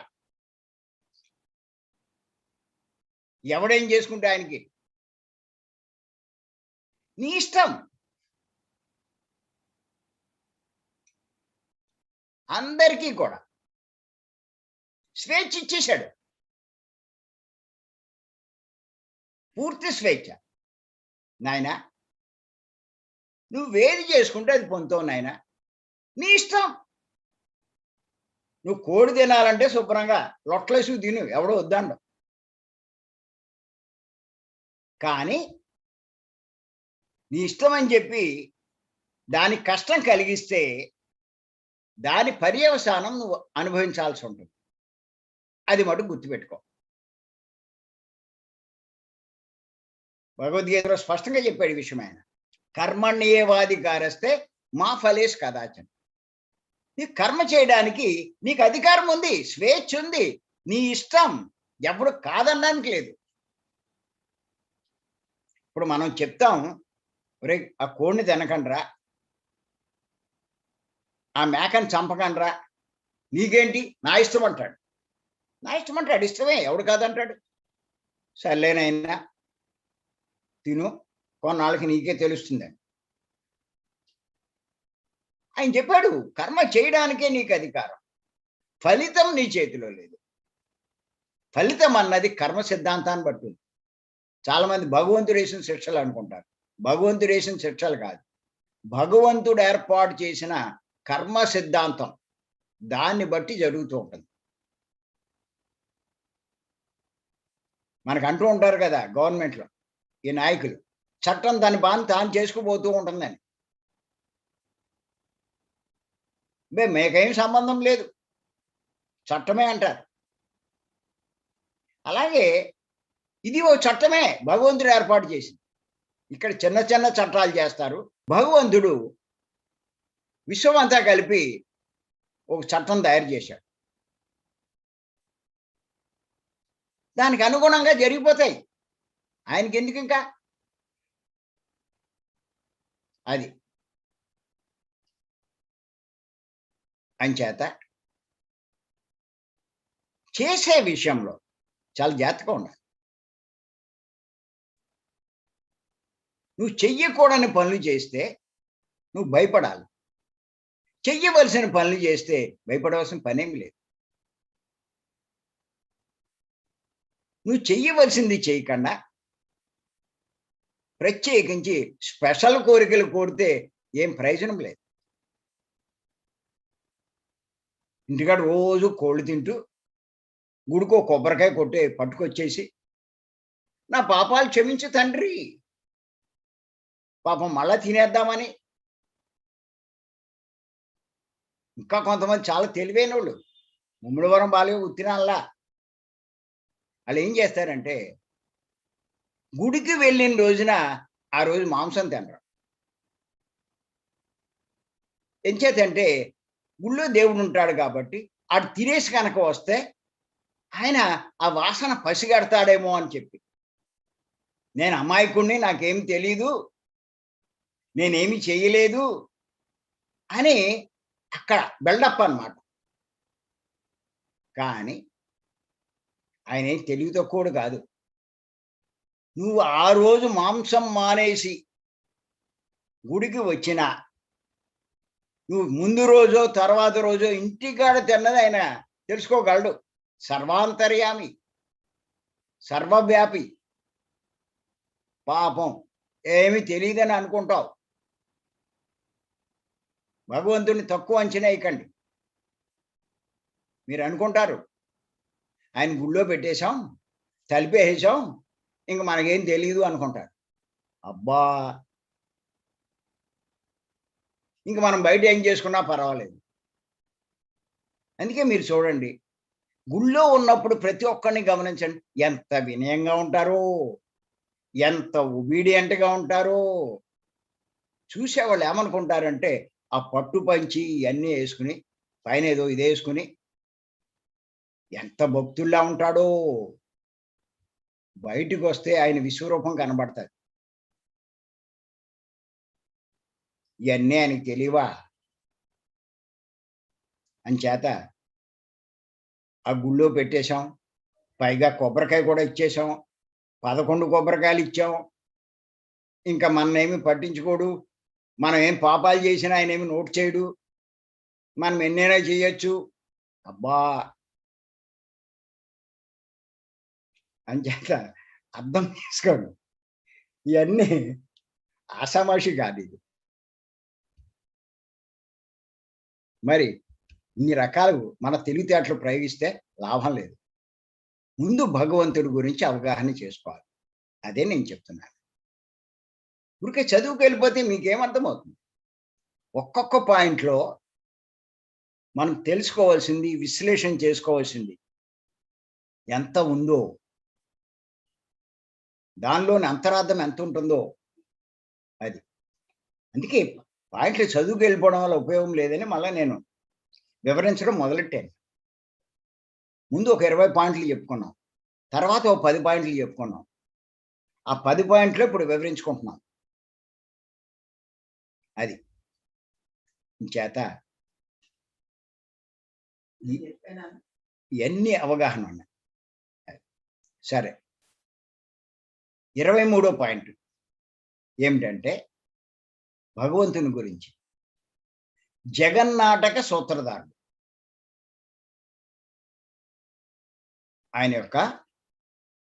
ఎవడేం చేసుకుంటే ఆయనకి నీ ఇష్టం. అందరికీ కూడా స్వేచ్ఛ ఇచ్చేశాడు, పూర్తి స్వేచ్ఛ. నాయన నువ్వేది చేసుకుంటే అది పొందుతావు నాయన, నీ ఇష్టం. నువ్వు కోడి తినాలంటే శుభ్రంగా లొట్లేసి తిను, ఎవడో వద్దండు. కానీ నీ ఇష్టం అని చెప్పి దానికి కష్టం కలిగిస్తే దాని పర్యవసానం నువ్వు అనుభవించాల్సి ఉంటుంది. అది మటుకు గుర్తుపెట్టుకో. భగవద్గీతలో స్పష్టంగా చెప్పాడు ఈ విషయం ఆయన. కర్మణ్యేవాధికారస్తే మా ఫలేష్ కదాచన్. నీకు కర్మ చేయడానికి నీకు అధికారం ఉంది, స్వేచ్ఛ ఉంది, నీ ఇష్టం, ఎప్పుడు కాదనడానికి లేదు. ఇప్పుడు మనం చెప్తాం, ఒరే ఆ కోడిని తినకండ్రా, ఆ మేకని చంపకండ్రా, నీకేంటి నా ఇష్టం అంటాడు. నా ఇష్టం అంటాడు, ఇష్టమే, ఎవడు కాదంటాడు. సర్లేనైనా తిను, కొన్నాళ్ళకి నీకే తెలుస్తుందని ఆయన చెప్పాడు. కర్మ చేయడానికే నీకు అధికారం, ఫలితం నీ చేతిలో లేదు. ఫలితం అన్నది కర్మ సిద్ధాంతాన్ని బట్టి ఉంది. చాలా మంది భగవంతుడు వేసిన శిక్షలు అనుకుంటారు. భగవంతుడు వేసిన శిక్షలు కాదు, భగవంతుడు ఏర్పాటు చేసిన కర్మ సిద్ధాంతం, దాన్ని బట్టి జరుగుతూ ఉంటుంది. మనకు అంటూ ఉంటారు కదా గవర్నమెంట్లో ఈ నాయకులు, చట్టం దాని బాని తాను చేసుకుపోతూ ఉంటుందని. మేకేం సంబంధం లేదు, చట్టమే అంటారు. అలాగే ఇది ఓ చట్టమే, భగవంతుడు ఏర్పాటు చేసింది. ఇక్కడ చిన్న చిన్న చట్టాలు చేస్తారు, భగవంతుడు విశ్వం అంతా కలిపి ఒక చట్టం తయారు చేశాడు. దానికి అనుగుణంగా జరిగిపోతాయి. ఆయనకి ఎందుకు ఇంకా అది. అంచేత చేసే విషయంలో చాలా జాగ్రత్తగా ఉండాలి. నువ్వు చెయ్యకూడని పనులు చేస్తే నువ్వు భయపడాలి, చెయ్యవలసిన పనులు చేస్తే భయపడవలసిన పనేమి లేదు. నువ్వు చెయ్యవలసింది చేయకుండా ప్రత్యేకించి స్పెషల్ కోరికలు కోరితే ఏం ప్రయోజనం లేదు. ఇంటికాడ రోజు కోళ్ళు తింటూ గుడికో కొబ్బరికాయ కొట్టే పట్టుకొచ్చేసి నా పాపాలు క్షమించు తండ్రి, పాపం మళ్ళా తినేద్దామని. ఇంకా కొంతమంది చాలా తెలివైన వాళ్ళు, ముమ్మడివరం బాలే ఉత్తినాల్లా, వాళ్ళు ఏం చేస్తారంటే గుడికి వెళ్ళిన రోజున ఆ రోజు మాంసం తినరు. ఎంచేతంటే గుళ్ళో దేవుడు ఉంటాడు కాబట్టి ఆడు తినేసి కనుక వస్తే ఆయన ఆ వాసన పసిగడతాడేమో అని చెప్పి, నేను అమాయకుణ్ణి, నాకేం తెలీదు, నేనేమి చేయలేదు అని అక్కడ బిల్డప్ అన్నమాట. కానీ ఆయన ఏం తెలివి తక్కువడు కాదు. నువ్వు ఆ రోజు మాంసం మానేసి గుడికి వచ్చినా నువ్వు ముందు రోజో తర్వాత రోజో ఇంటికాడ తిన్నది ఆయన తెలుసుకోగలడు. సర్వాంతర్యామి, సర్వవ్యాపి. పాపం ఏమి తెలియదని అనుకుంటావు. భగవంతుని తక్కువ అంచనా వేయకండి. మీరు అనుకుంటారు ఆయన గుళ్ళో పెట్టేశాం, తలిపేసాం, ఇంక మనకేం తెలియదు అనుకుంటారు. అబ్బా, ఇంక మనం బయట ఏం చేసుకున్నా పర్వాలేదు. అందుకే మీరు చూడండి, గుళ్ళో ఉన్నప్పుడు ప్రతి ఒక్కరిని గమనించండి, ఎంత వినయంగా ఉంటారో, ఎంత ఒబీడియంట్గా ఉంటారో. చూసేవాళ్ళు ఏమనుకుంటారంటే ఆ పట్టు పంచి ఇవన్నీ వేసుకుని పైన ఏదో ఇది వేసుకుని ఎంత భక్తుల్లా ఉంటాడో. బయటికి వస్తే ఆయన విశ్వరూపం కనబడతాడు. ఇవన్నీ ఆయనకి తెలియవా? అంచేత ఆ గుళ్ళో పెట్టేశాం, పైగా కొబ్బరికాయ కూడా ఇచ్చేసాం, 11 కొబ్బరికాయలు ఇచ్చాం. ఇంకా మననేమి పట్టించుకోడు, మనం ఏం పాపాలు చేసినా ఆయన ఏమి నోట్ చేయడు, మనం ఎన్నైనా చేయొచ్చు. అబ్బా, అంచేత అర్థం చేసుకోండి, ఇవన్నీ ఆషామాషి కాదు. ఇది మరి ఇన్ని రకాలు మన తెలివితేటలు ప్రయోగిస్తే లాభం లేదు. ముందు భగవంతుడి గురించి అవగాహన చేసుకోవాలి. అదే నేను చెప్తున్నాను. ఊరికే చదువుకు వెళ్ళిపోతే మీకేమర్థమవుతుంది? ఒక్కొక్క పాయింట్లో మనం తెలుసుకోవాల్సింది, విశ్లేషణ చేసుకోవాల్సింది ఎంత ఉందో, దానిలోని అంతరార్థం ఎంత ఉంటుందో అది. అందుకే పాయింట్లు చదువుకు వెళ్ళిపోవడం వల్ల ఉపయోగం లేదని మళ్ళీ నేను వివరించడం మొదలెట్టాను. ముందు ఒక 20 పాయింట్లు చెప్పుకున్నాం. తర్వాత ఒక 10 పాయింట్లు చెప్పుకున్నాం. ఆ 10 పాయింట్లు ఇప్పుడు వివరించుకుంటున్నాం. అది. చేత ఇవన్నీ అవగాహన ఉన్నాయి. సరే. 23వ పాయింట్ ఏమిటంటే భగవంతుని గురించి. జగన్నాటక సూత్రధారుడు.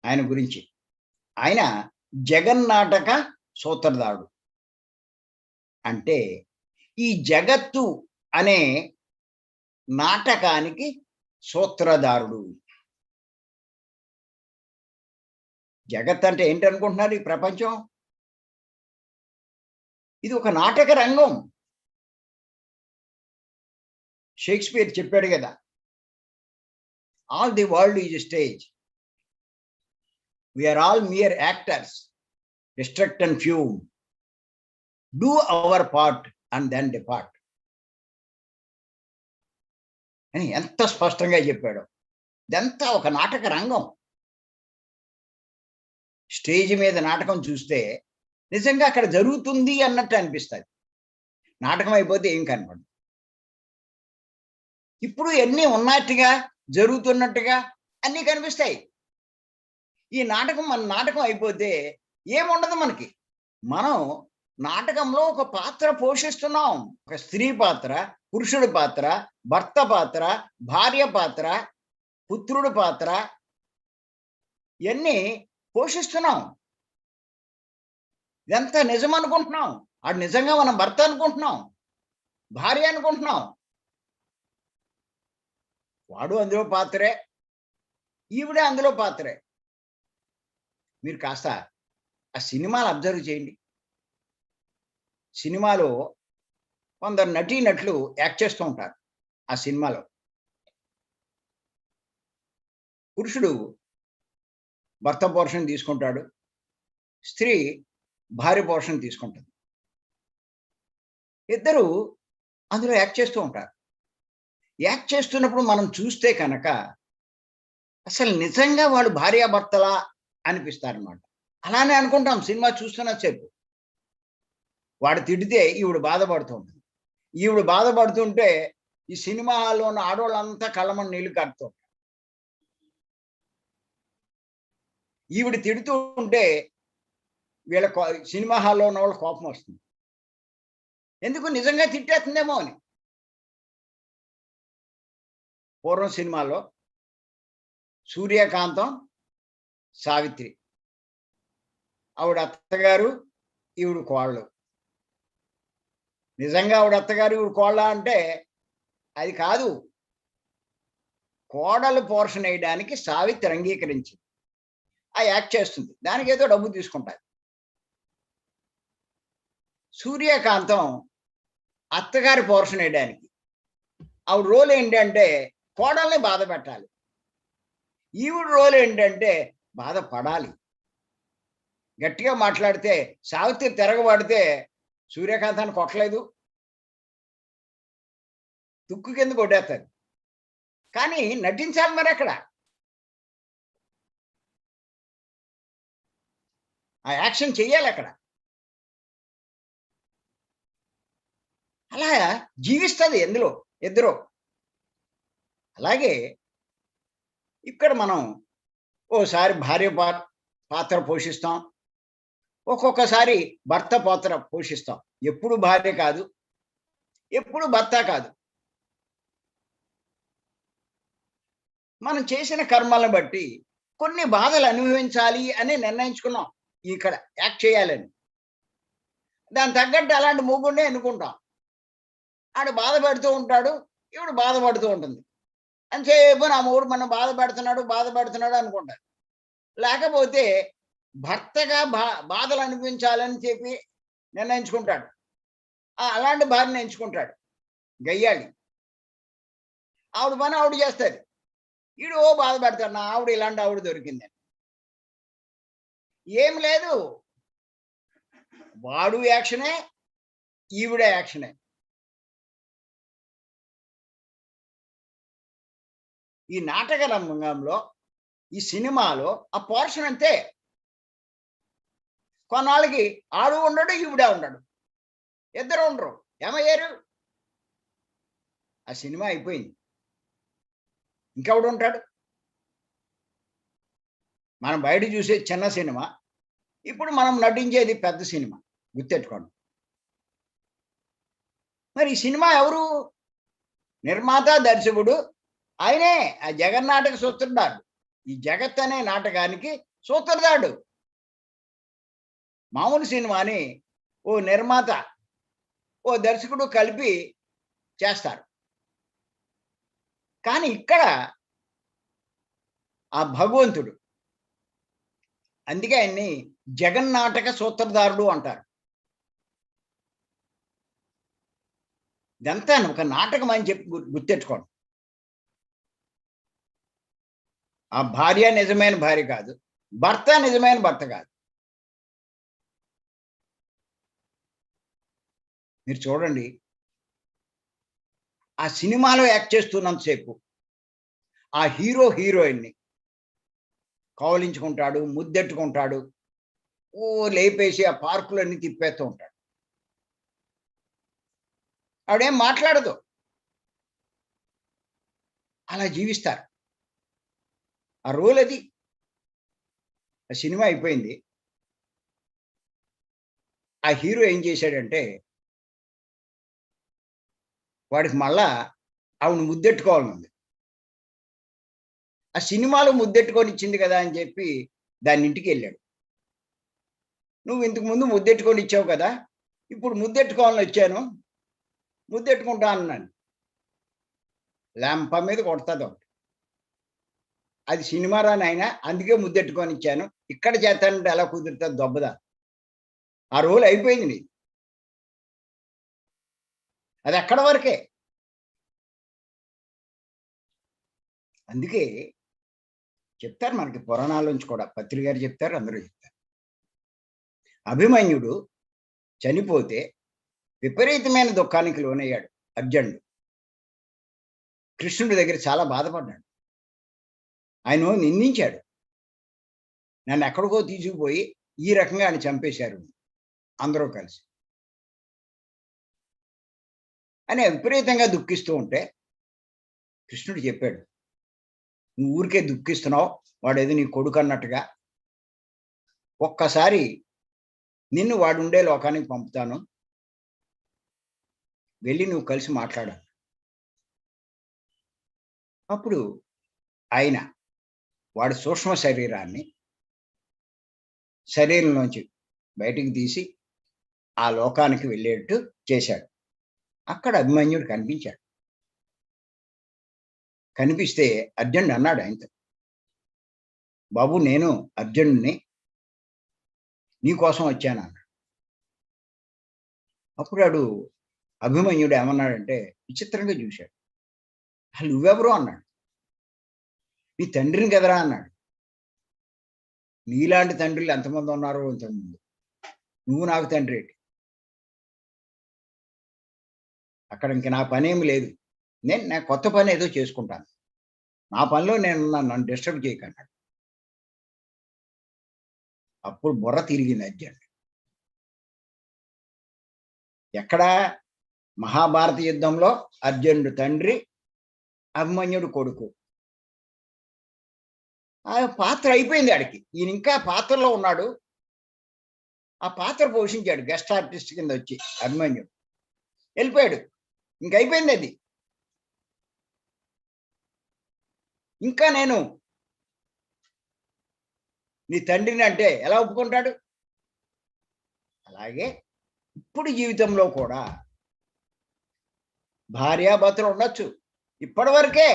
ఆయన గురించి. ఆయన జగన్నాటక సూత్రధారుడు. అంటే ఈ జగత్తు అనే నాటకానికి సూత్రధారుడు. జగత్ అంటే ఏంటనుకుంటున్నారు ఈ ప్రపంచం? ఇది ఒక నాటక రంగం. షేక్స్పియర్ చెప్పాడు కదా, all the world is stage, we are all mere actors, distract and fume, do our part and then depart అని ఎంత స్పష్టంగా చెప్పాడు. ఇదంతా ఒక నాటక రంగం. స్టేజ్ మీద నాటకం చూస్తే నిజంగా అక్కడ జరుగుతుంది అన్నట్టు అనిపిస్తుంది. నాటకం అయిపోతే ఏం కనపడదు. ఇప్పుడు ఎన్ని ఉన్నట్టుగా జరుగుతున్నట్టుగా అన్నీ కనిపిస్తాయి. ఈ నాటకం మన నాటకం అయిపోతే ఏముండదు మనకి. మనం నాటకంలో ఒక పాత్ర పోషిస్తున్నాం. ఒక స్త్రీ పాత్ర, పురుషుడి పాత్ర, భర్త పాత్ర, భార్య పాత్ర, పుత్రుడి పాత్ర, ఇవన్నీ పోషిస్తున్నాం. ఇదంతా నిజం అనుకుంటున్నాం. అది నిజంగా మనం భర్త అనుకుంటున్నాం, భార్య అనుకుంటున్నాం. వాడు అందులో పాత్రే, ఈవిడే అందులో పాత్రే. మీరు కాస్త ఆ సినిమాలు అబ్జర్వ్ చేయండి. సినిమాలో కొందరు నటీనటులు యాక్ట్ చేస్తూ ఉంటారు. ఆ సినిమాలో పురుషుడు భర్త పోర్షన్ తీసుకుంటాడు, స్త్రీ భార్య పోర్షన్ తీసుకుంటుంది. ఇద్దరు అందులో యాక్ట్ చేస్తూ ఉంటారు. యాక్ట్ చేస్తున్నప్పుడు మనం చూస్తే కనుక అసలు నిజంగా వాళ్ళు భార్యాభర్తలా అనిపిస్తారనమాట. అలానే అనుకుంటాం సినిమా చూస్తున్న సేపు. వాడు తిడితే ఈవిడ బాధపడుతూ ఉంటుంది. ఈవిడ బాధపడుతుంటే ఈ సినిమాలో ఉన్న ఆడవాళ్ళంతా కళ్ళమని నీళ్లు కారుతూ ఉంటారు. ఈవిడ తిడుతూ ఉంటే వీళ్ళ సినిమా హాల్లో ఉన్న వాళ్ళ కోపం వస్తుంది. ఎందుకు? నిజంగా తిట్టేస్తుందేమో అని. పూర్వం సినిమాలో సూర్యకాంతం, సావిత్రి, ఆవిడ అత్తగారు, ఈవిడ కోళ్ళు. నిజంగా ఆవిడ అత్తగారు, ఈవిడ కోళ్ళ అంటే అది కాదు. కోడలు పోర్షన్ వేయడానికి సావిత్రి అంగీకరించింది. ఆ యాక్ట్ చేస్తుంది, దానికి ఏదో డబ్బు తీసుకుంటారు. సూర్యకాంతం అత్తగారి పోర్షన్ వేయడానికి ఆవిడ రోల్ ఏంటంటే కోడల్ని బాధ పెట్టాలి. ఈవిడ రోల్ ఏంటంటే బాధపడాలి. గట్టిగా మాట్లాడితే సావిత్రి తిరగబడితే సూర్యకాంతాన్ని కొట్టలేదు, తుక్కు కింద కొట్టేస్తారు. కానీ నటించాలి మరి అక్కడ. ఆ యాక్షన్ చెయ్యాలి అక్కడ. అలా జీవిస్తుంది ఎందులో ఇద్దరు. అలాగే ఇక్కడ మనం ఓసారి భార్య పాత్ర పోషిస్తాం, ఒక్కొక్కసారి భర్త పాత్ర పోషిస్తాం. ఎప్పుడు భార్య కాదు, ఎప్పుడు భర్త కాదు. మనం చేసిన కర్మలను బట్టి కొన్ని బాధలు అనుభవించాలి అని నిర్ణయించుకున్నాం. ఇక్కడ యాక్ట్ చేయాలని దాని తగ్గట్టు అలాంటి మూగుండే అనుకుంటాం. ఆడు బాధపడుతూ ఉంటాడు, ఈవిడ బాధపడుతూ ఉంటుంది. అంతసేపు నా మూడు మనం బాధపడుతున్నాడు అనుకుంటారు. లేకపోతే భర్తగా బాధలు అనిపించాలని చెప్పి నిర్ణయించుకుంటాడు. అలాంటి భార్యను ఎంచుకుంటాడు గయ్యాళి. ఆవిడ పని ఆవిడ చేస్తుంది. ఈడు బాధపడతాడు, నా ఆవిడ ఇలాంటి ఆవిడ దొరికిందని. ఏం లేదు, వాడు యాక్షనే, ఈవిడ యాక్షనే. ఈ నాటక రంగంలో, ఈ సినిమాలో ఆ పోర్షన్ అంతే. కొన్నాళ్ళకి ఆడు ఉండడు, ఈవిడ ఉండడు, ఇద్దరు ఉండరు. ఏమయ్యారు? ఆ సినిమా అయిపోయింది. ఇంకెవడు ఉంటాడు? మనం బయట చూసే చిన్న సినిమా, ఇప్పుడు మనం నటించేది పెద్ద సినిమా. గుర్తెట్టుకోండి. మరి ఈ సినిమా ఎవరు? నిర్మాత, దర్శకుడు ఆయనే. ఆ జగన్నాటక సూత్రధారుడు. ఈ జగత్ అనే నాటకానికి సూత్రధారుడు. మామూలు సినిమాని ఓ నిర్మాత, ఓ దర్శకుడు కలిపి చేస్తారు. కానీ ఇక్కడ ఆ భగవంతుడు, అందుకే ఆయన్ని జగన్నాటక సూత్రధారుడు అంటారు. ఇదంతా ఒక నాటకం అని చెప్పి గుర్తెట్టుకోండి. ఆ భార్య నిజమైన భార్య కాదు, భర్త నిజమైన భర్త కాదు. మీరు చూడండి, ఆ సినిమాలో యాక్ట్ చేస్తున్నంతసేపు ఆ హీరో హీరోయిన్ని కౌలించుకుంటాడు, ముద్దెట్టుకుంటాడు, ఓ లేపేసి ఆ పార్కులన్నీ తిప్పేస్తూ ఉంటాడు. ఆవిడేం మాట్లాడదు. అలా జీవిస్తారు. ఆ రోల్ అది. ఆ సినిమా అయిపోయింది. ఆ హీరో ఏం చేశాడంటే, వాడికి మళ్ళా ఆవిడ ముద్దెట్టుకోవాలనుంది. ఆ సినిమాలో ముద్దెట్టుకొని ఇచ్చింది కదా అని చెప్పి దాని ఇంటికి వెళ్ళాడు. నువ్వు ఇంతకు ముందు ముద్దెట్టుకొని ఇచ్చావు కదా, ఇప్పుడు ముద్దెట్టుకోవాలని వచ్చాను, ముద్దెట్టుకుంటా అన్నాను. ల్యాంప మీద కొడతాది ఒకటి. అది సినిమా రా నాయనా, అందుకే ముద్దెట్టుకొని ఇచ్చాను, ఇక్కడ చేస్తానంటే ఎలా కుదురుతుంది దొబ్బదా. ఆ రోల్ అయిపోయింది నీది. అది ఎక్కడ వరకే. అందుకే చెప్తారు మనకి పురాణాల్లోంచి కూడా, పత్రి గారు చెప్తారు, అందరూ చెప్తారు. అభిమన్యుడు చనిపోతే విపరీతమైన దుఃఖానికి లోనయ్యాడు అర్జునుడు. కృష్ణుడి దగ్గర చాలా బాధపడ్డాడు. ఆయన నిందించాడు, నన్ను ఎక్కడికో తీసుకుపోయి ఈ రకంగా ఆయన చంపేశారు అందరూ కలిసి అని విపరీతంగా దుఃఖిస్తూ ఉంటే కృష్ణుడు చెప్పాడు, నువ్వు ఊరికే దుఃఖిస్తున్నావు, వాడేదో నీ కొడుకు అన్నట్టుగా. ఒక్కసారి నిన్ను వాడుండే లోకానికి పంపుతాను, వెళ్ళి నువ్వు కలిసి మాట్లాడాలి. అప్పుడు ఆయన వాడి సూక్ష్మ శరీరంలోంచి బయటికి తీసి ఆ లోకానికి వెళ్ళేట్టు చేశాడు. అక్కడ అభిమన్యుడు కనిపించాడు. కనిపిస్తే అర్జునుడు అన్నాడు ఆయనతో, బాబు నేను అర్జునుడిని, నీకోసం వచ్చాను అన్నాడు. అప్పుడు వాడు అభిమన్యుడు ఏమన్నాడంటే విచిత్రంగా చూశాడు. అసలు నువ్వెవరు అన్నాడు. నీ తండ్రిని కదరా అన్నాడు. నీలాంటి తండ్రులు ఎంతమంది ఉన్నారో ఇంతకుముందు, నువ్వు నాకు తండ్రి ఏంటి? అక్కడ ఇంక నా పనేమి లేదు, నేను నా కొత్త పని ఏదో చేసుకుంటాను, నా పనిలో నేను నన్ను డిస్టర్బ్ చేయకన్నాడు. అప్పుడు బుర్ర తిరిగింది అర్జునుడు. ఎక్కడ? మహాభారత యుద్ధంలో అర్జునుడు తండ్రి, అభిమన్యుడు కొడుకు. ఆ పాత్ర అయిపోయింది ఆడికి. ఈయన ఇంకా పాత్రలో ఉన్నాడు. ఆ పాత్ర పోషించాడు గెస్ట్ ఆర్టిస్ట్ కింద వచ్చి అభిమన్యుడు. వెళ్ళిపోయాడు, ఇంకైపోయింది అది. ఇంకా నేను నీ తండ్రిని అంటే ఎలా ఒప్పుకుంటాడు? అలాగే ఇప్పుడు జీవితంలో కూడా భార్యాభర్తలు ఉండొచ్చు. ఇప్పటి వరకే,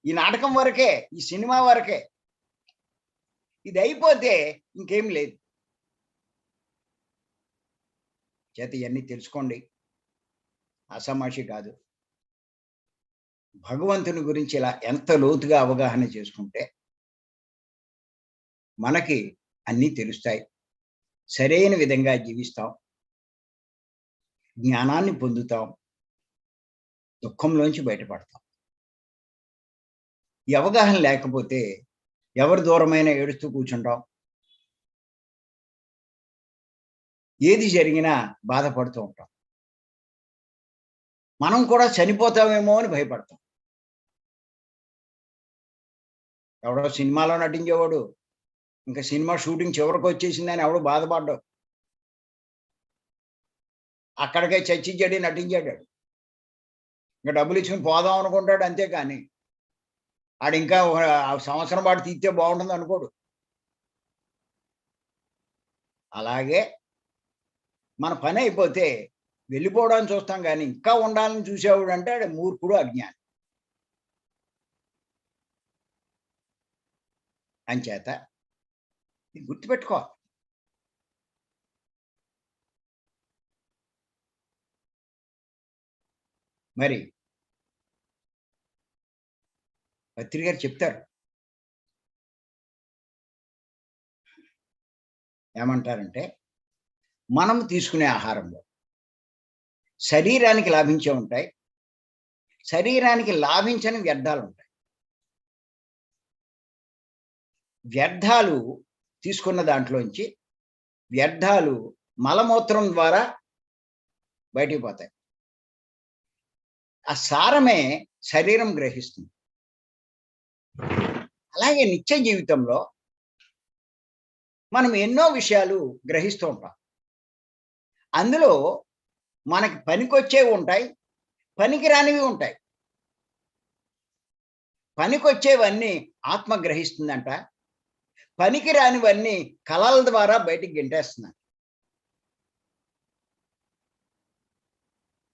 ఈ నాటకం వరకే, ఈ సినిమా వరకే. ఇది అయిపోతే ఇంకేం లేదు. చేత ఇవన్నీ తెలుసుకోండి. అసమాషి కాదు. భగవంతుని గురించి ఇలా ఎంత లోతుగా అవగాహన చేసుకుంటే మనకి అన్నీ తెలుస్తాయి. సరైన విధంగా జీవిస్తాం. జ్ఞానాన్ని పొందుతాం. దుఃఖంలోంచి బయటపడతాం. ఈ అవగాహన లేకపోతే ఎవరు దూరమైనా ఏడుస్తూ కూర్చుంటాం. ఏది జరిగినా బాధపడుతూ ఉంటాం. మనం కూడా చనిపోతామేమో అని భయపడతాం. ఎవడో సినిమాలో నటించేవాడు ఇంకా సినిమా షూటింగ్ చివరికొచ్చేసిందని ఎవడు బాధపడ్డావు. అక్కడికే చచ్చి చెడి నటించాడు. ఇంకా డబ్బులు ఇచ్చుకుని పోదాం అనుకుంటాడు అంతేకాని ఆడింకా ఒక సంవత్సరం పాటు తీస్తే బాగుంటుంది అనుకోడు. అలాగే మన పని అయిపోతే వెళ్ళిపోవడానికి చూస్తాం కానీ ఇంకా ఉండాలని చూసేవాడు అంటే ఆడు మూర్ఖుడు, అజ్ఞాని. అంచేత ఇది గుర్తుపెట్టుకోవాలి. మరి పత్రి గారు చెప్తారు. ఏమంటారంటే మనం తీసుకునే ఆహారంలో శరీరానికి లాభించే ఉంటాయి, శరీరానికి లాభించని వ్యర్థాలు ఉంటాయి. వ్యర్థాలు తీసుకున్న దాంట్లోంచి వ్యర్థాలు మలమూత్రం ద్వారా బయటికి పోతాయి. ఆ సారమే శరీరం గ్రహిస్తుంది. అలాగే నిత్య జీవితంలో మనం ఎన్నో విషయాలు గ్రహిస్తూ ఉంటాం. అందులో మనకి పనికొచ్చేవి ఉంటాయి, పనికిరానివి ఉంటాయి. పనికొచ్చేవన్నీ ఆత్మ గ్రహిస్తుందంట, పనికిరానివన్నీ కళల ద్వారా బయటికి గెంటేస్తున్నాయి.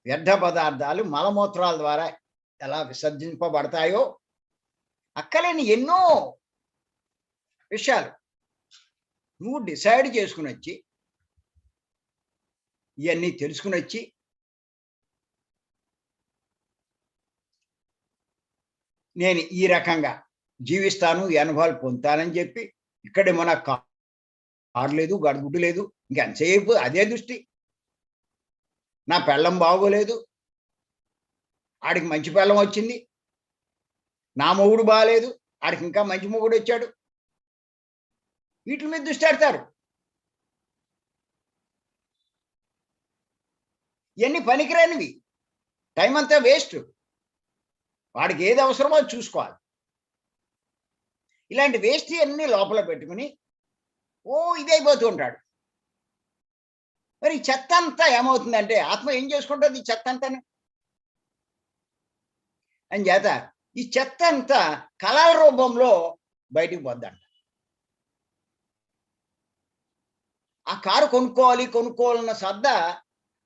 వ్యర్థ పదార్థాలు మలమూత్రాల ద్వారా ఎలా విసర్జింపబడతాయో అక్కలేని ఎన్నో విషయాలు నువ్వు డిసైడ్ చేసుకుని వచ్చి ఇవన్నీ తెలుసుకుని వచ్చి నేను ఈ రకంగా జీవిస్తాను, ఈ అనుభవాలు పొందుతానని చెప్పి ఇక్కడేమో నాకు కారు లేదు, గడుగుడ్డు లేదు, ఇంకెంతసేపు అదే దృష్టి. నా పెళ్ళం బాగోలేదు, ఆడికి మంచి పెళ్ళం వచ్చింది. నా మొగుడు బాగాలేదు, ఆడికి ఇంకా మంచి మొగుడు వచ్చాడు. వీటి మీద దృష్టి పెడతారు. ఇవన్నీ పనికిరానివి, టైం అంతా వేస్ట్. వాడికి ఏది అవసరమో అది చూసుకోవాలి. ఇలాంటి వేస్ట్ అన్నీ లోపల పెట్టుకుని ఇదైపోతూ ఉంటాడు. మరి ఈ చెత్త అంతా ఏమవుతుందంటే ఆత్మ ఏం చేసుకుంటుంది? ఈ చెత్త అంతాను అని చేత ఈ చెత్త అంతా కళల రూపంలో బయటికి పోద్దంట. ఆ కారు కొనుక్కోవాలన్న శ్రద్ధ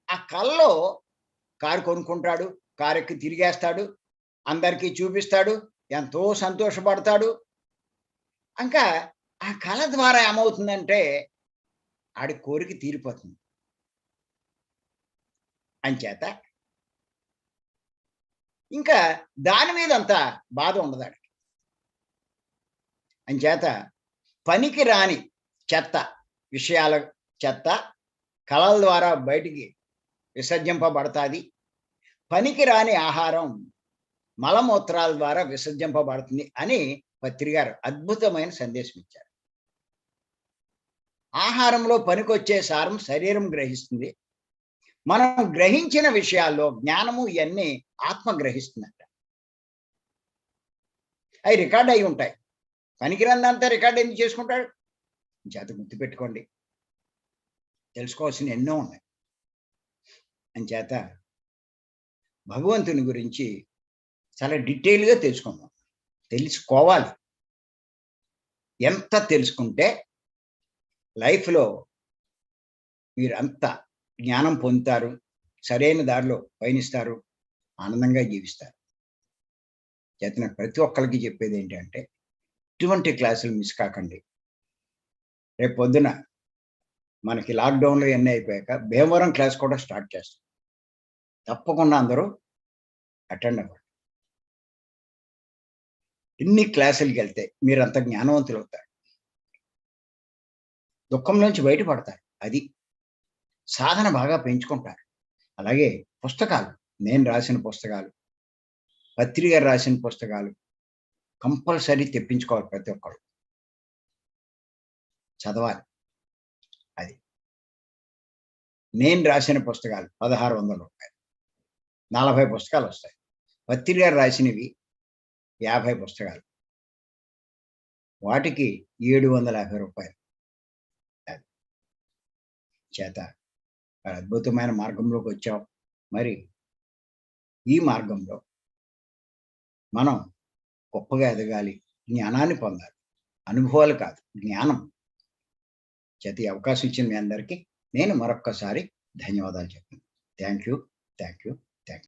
ఆ కళ్ళలో కారు కొనుక్కుంటాడు, కారు ఎక్కి తిరిగేస్తాడు, అందరికీ చూపిస్తాడు, ఎంతో సంతోషపడతాడు. ఇంకా ఆ కళ ద్వారా ఏమవుతుందంటే ఆడి కోరిక తీరిపోతుంది. అంచేత ఇంకా దాని మీద అంత బాధ ఉండదు ఆడికి. అంచేత పనికి రాని చెత్త విషయాల చెత్త కళల ద్వారా బయటికి విసర్జింపబడతాది. పనికి రాని ఆహారం మలమూత్రాల ద్వారా విసర్జింపబడుతుంది అని పత్రి గారు అద్భుతమైన సందేశం ఇచ్చారు. ఆహారంలో పనికొచ్చే సారం శరీరం గ్రహిస్తుంది. మనం గ్రహించిన విషయాల్లో జ్ఞానము ఇవన్నీ ఆత్మ గ్రహిస్తుందంట. అవి రికార్డ్ అయి ఉంటాయి. పనికిరందంతా రికార్డ్ ఎందుకు చేసుకుంటాడు? చేత గుర్తుపెట్టుకోండి, తెలుసుకోవాల్సిన ఎన్నో ఉన్నాయి. అంచేత భగవంతుని గురించి చాలా డీటెయిల్గా తెలుసుకోవాలి. ఎంత తెలుసుకుంటే లైఫ్లో మీరంతా జ్ఞానం పొందుతారు, సరైన దారిలో పయనిస్తారు, ఆనందంగా జీవిస్తారు. చేతన ప్రతి ఒక్కరికి చెప్పేది ఏంటంటే ఇటువంటి క్లాసులు మిస్ కాకండి. రేపు పొద్దున మనకి లాక్డౌన్లో ఎన్ని అయిపోయాక భీమవరం క్లాస్ కూడా స్టార్ట్ చేస్తాం. తప్పకుండా అందరూ అటెండ్ అవ్వండి. ఎన్ని క్లాసులకెళ్తే మీరంత జ్ఞానవంతులవుతారు. దుఃఖంలోంచి బయటపడతారు. అది. సాధన బాగా పెంచుకుంటారు. అలాగే పుస్తకాలు, నేను రాసిన పుస్తకాలు, పత్రి గారు రాసిన పుస్తకాలు కంపల్సరీ తెప్పించుకోవాలి ప్రతి ఒక్కళ్ళు. చదవాలి. అది. నేను రాసిన పుస్తకాలు రూ. 1600 40 పుస్తకాలొస్తాయి. పత్రి గారు రాసినవి 50 పుస్తకాలు. వాటికి రూ. 750. అది. చేత అద్భుతమైన మార్గంలోకొచ్చాం. మరి ఈ మార్గంలో మనం గొప్పగా ఎదగాలి. జ్ఞానాన్ని పొందాలి. అనుభవాలు కాదు, జ్ఞానం. చేత ఈ అవకాశం ఇచ్చిన మీ అందరికీ నేను మరొక్కసారి ధన్యవాదాలు చెప్తున్నాను. Thank you. Thank you.